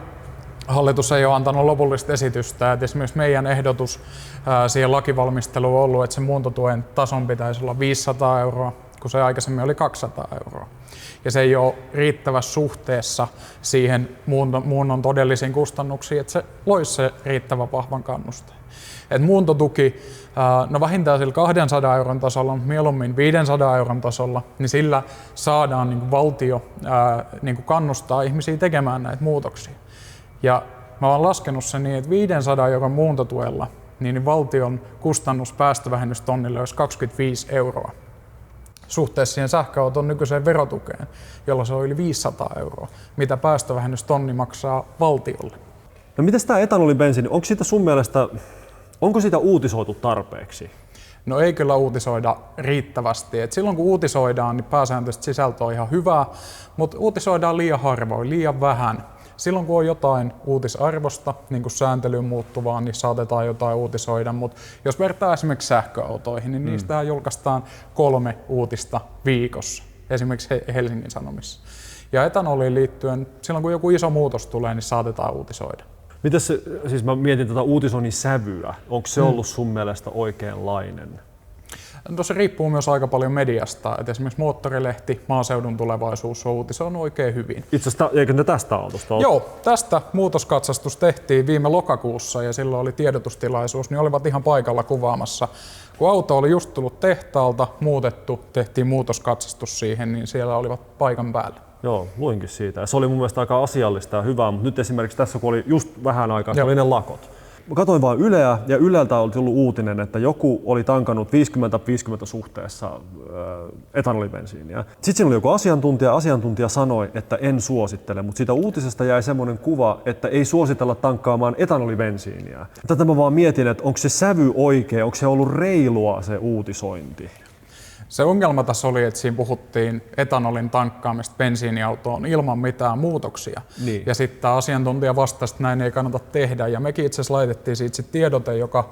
hallitus ei ole antanut lopullista esitystä, että esimerkiksi meidän ehdotus siihen lakivalmisteluun on ollut, että sen muuntotuen tason pitäisi olla 500 €, kun se aikaisemmin oli 200 €. Ja se ei ole riittävä suhteessa siihen muunnon todellisiin kustannuksiin, että se loisi se riittävän vahvan kannusteen. Et muuntotuki, no vähintään sillä 200 € tasolla, mutta mieluummin 500 € tasolla, niin sillä saadaan niin kuin valtio niin kuin kannustaa ihmisiä tekemään näitä muutoksia. Ja mä oon laskenut sen niin, että 500 € muuntotuella niin valtion kustannus päästövähennystonnille olisi 25 € suhteessa siihen sähköauton nykyiseen verotukeen, jolla se on yli 500 €, mitä päästövähennystonni maksaa valtiolle. No mitäs tää etanolibensiini, onko siitä sun mielestä, onko siitä uutisoitu tarpeeksi? No ei kyllä uutisoida riittävästi. Et silloin kun uutisoidaan, niin pääsääntöisesti sisältö on ihan hyvää, mutta uutisoidaan liian harvoin, liian vähän. Silloin kun on jotain uutisarvosta, niin kuin sääntelyyn muuttuvaa, niin saatetaan jotain uutisoida, mutta jos vertaa esimerkiksi sähköautoihin, niin niistähän julkaistaan 3 uutista viikossa, esimerkiksi Helsingin Sanomissa. Ja etanoliin liittyen, silloin kun joku iso muutos tulee, niin saatetaan uutisoida. Mitäs siis mä mietin tätä uutisoinnin sävyä, onko se ollut sun mielestä oikeanlainen? No se riippuu myös aika paljon mediasta. Et esimerkiksi Moottorilehti, Maaseudun Tulevaisuus on uutisoinut oikein hyvin. Itse asiassa, eikö ne tästä autosta ole? Joo, tästä muutoskatsastus tehtiin viime lokakuussa ja silloin oli tiedotustilaisuus, niin olivat ihan paikalla kuvaamassa. Kun auto oli just tullut tehtaalta, muutettu, tehtiin muutoskatsastus siihen, niin siellä olivat paikan päällä. Joo, luinkin siitä. Ja se oli mun mielestä aika asiallista ja hyvää, mutta nyt esimerkiksi tässä, kun oli just vähän aikaa, oli ne lakot. Mä katsoin vaan Yleä ja Yleltä oli tullut uutinen, että joku oli tankannut 50-50 suhteessa etanolibensiiniä. Sitten siinä oli joku asiantuntija sanoi, että en suosittele, mutta siitä uutisesta jäi semmoinen kuva, että ei suositella tankkaamaan etanolibensiiniä. Tätä mä vaan mietin, että onko se sävy oikea, onko se ollut reilua se uutisointi? Se ongelma tässä oli, että siinä puhuttiin etanolin tankkaamista bensiiniautoon ilman mitään muutoksia. Niin. Ja sitten tämä asiantuntija vastasi, että näin ei kannata tehdä. Ja mekin itse asiassa laitettiin siitä tiedote, joka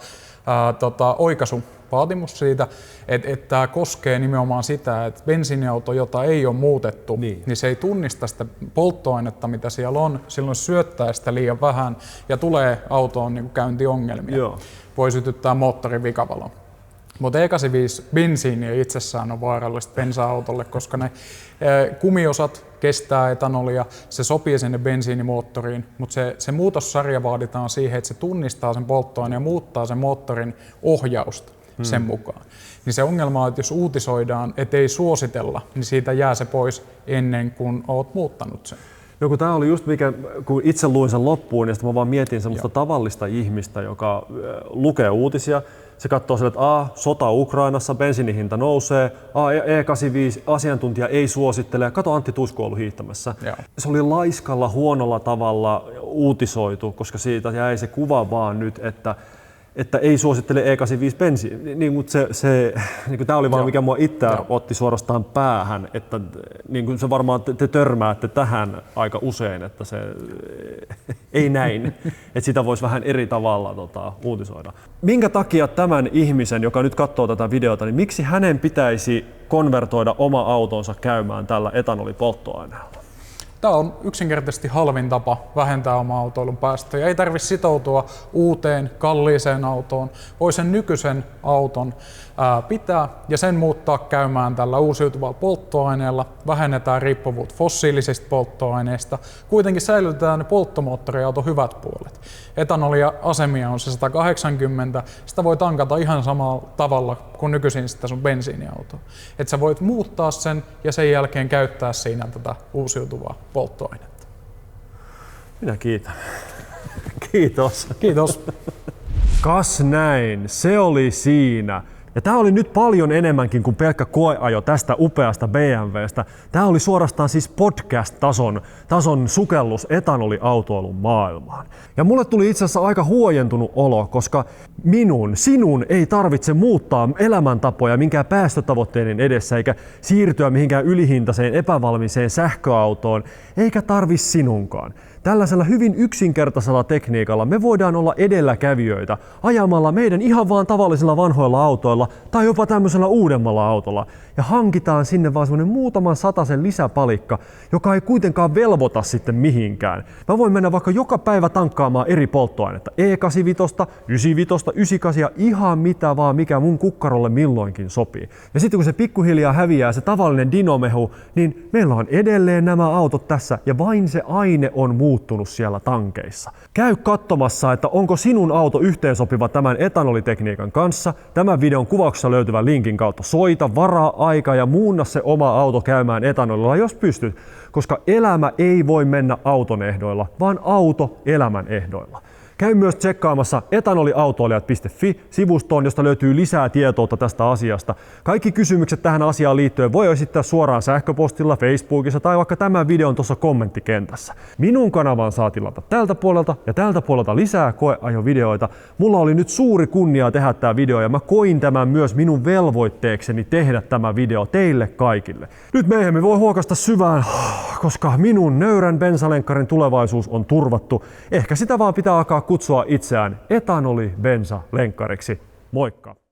oikaisuvaatimus siitä, että tämä koskee nimenomaan sitä, että bensiiniauto, jota ei ole muutettu, niin se ei tunnista sitä polttoainetta, mitä siellä on. Silloin syöttää sitä liian vähän ja tulee autoon niin kuin käyntiongelmia. Joo. Voi sytyttää moottorin vikavalon. Mutta E85 bensiini itsessään on vaarallista bensa-autolle, koska ne kumiosat kestää etanolia, se sopii sinne bensiinimoottoriin, mutta se muutossarja vaaditaan siihen, että se tunnistaa sen polttoaineen ja muuttaa sen moottorin ohjausta sen mukaan. Niin se ongelma on, että jos uutisoidaan, ettei suositella, niin siitä jää se pois ennen kuin olet muuttanut sen. No kun tämä oli just mikä, kun itse luin sen loppuun, ja sitten mä vaan mietin semmoista tavallista ihmistä, joka lukee uutisia. Se katsoo sille, että sota Ukrainassa, bensiinihinta nousee, E85 asiantuntija ei suosittele. Kato, Antti Tuisku on ollut hiihtämässä. Joo. Se oli laiskalla, huonolla tavalla uutisoitu, koska siitä jäi se kuva vaan nyt, että että ei suosittele E85 bensiini, niin, mutta niin tämä oli vaan mikä mua itseä otti suorastaan päähän, että niin kuin se varmaan te törmäätte tähän aika usein, että se ei näin, että sitä voisi vähän eri tavalla uutisoida. Minkä takia tämän ihmisen, joka nyt katsoo tätä videota, niin miksi hänen pitäisi konvertoida oma autonsa käymään tällä etanolipolttoaineella? Tämä on yksinkertaisesti halvin tapa vähentää oma autoilun päästöjä. Ei tarvitse sitoutua uuteen, kalliiseen autoon. Voi sen nykyisen auton pitää ja sen muuttaa käymään tällä uusiutuvalla polttoaineella. Vähennetään riippuvuutta fossiilisista polttoaineista. Kuitenkin säilytetään ne polttomoottoriauton hyvät puolet. Etanoliasemia on se 180. Sitä voi tankata ihan samalla tavalla kuin nykyisin sitä sun bensiiniautoa. Et sä voit muuttaa sen ja sen jälkeen käyttää siinä tätä uusiutuvaa polttoainetta. Minä kiitän. Kiitos. Kiitos. Kas näin, se oli siinä. Ja tämä oli nyt paljon enemmänkin kuin pelkkä koeajo tästä upeasta BMWstä. Tämä oli suorastaan siis podcast-tason sukellus etanoliautoilun maailmaan. Ja mulle tuli itse asiassa aika huojentunut olo, koska sinun ei tarvitse muuttaa elämäntapoja minkään päästötavoitteiden edessä, eikä siirtyä mihinkään ylihintaiseen epävalmiiseen sähköautoon, eikä tarvi sinunkaan. Tällaisella hyvin yksinkertaisella tekniikalla me voidaan olla edelläkävijöitä ajamalla meidän ihan vaan tavallisilla vanhoilla autoilla tai jopa tämmöisellä uudemmalla autolla ja hankitaan sinne vaan semmoinen muutaman satasen lisäpalikka, joka ei kuitenkaan velvoita sitten mihinkään. Mä voin mennä vaikka joka päivä tankkaamaan eri polttoainetta, E85, 95, 98, ihan mitä vaan mikä mun kukkarolle milloinkin sopii. Ja sitten kun se pikkuhiljaa häviää se tavallinen dinomehu, niin meillä on edelleen nämä autot tässä ja vain se aine on muuttunut siellä tankeissa. Käy katsomassa, että onko sinun auto yhteensopiva tämän etanolitekniikan kanssa. Tämän videon kuvauksessa löytyvän linkin kautta soita, varaa aika ja muunna se oma auto käymään etanolilla, jos pystyt, koska elämä ei voi mennä auton ehdoilla, vaan auto elämän ehdoilla. Käy myös tsekkaamassa etanoliautoilijat.fi-sivustoon, josta löytyy lisää tietoa tästä asiasta. Kaikki kysymykset tähän asiaan liittyen voi esittää suoraan sähköpostilla, Facebookissa tai vaikka tämän videon tuossa kommenttikentässä. Minun kanavan saa tilata tältä puolelta ja tältä puolelta lisää koeajovideoita. Mulla oli nyt suuri kunnia tehdä tämä video ja mä koin tämän myös minun velvoitteekseni tehdä tämä video teille kaikille. Nyt me voi huokasta syvään, koska minun nöyrän bensalenkkarin tulevaisuus on turvattu. Ehkä sitä vaan pitää alkaa kutsua itseään etanoli-bensalenkkariksi. Moikka!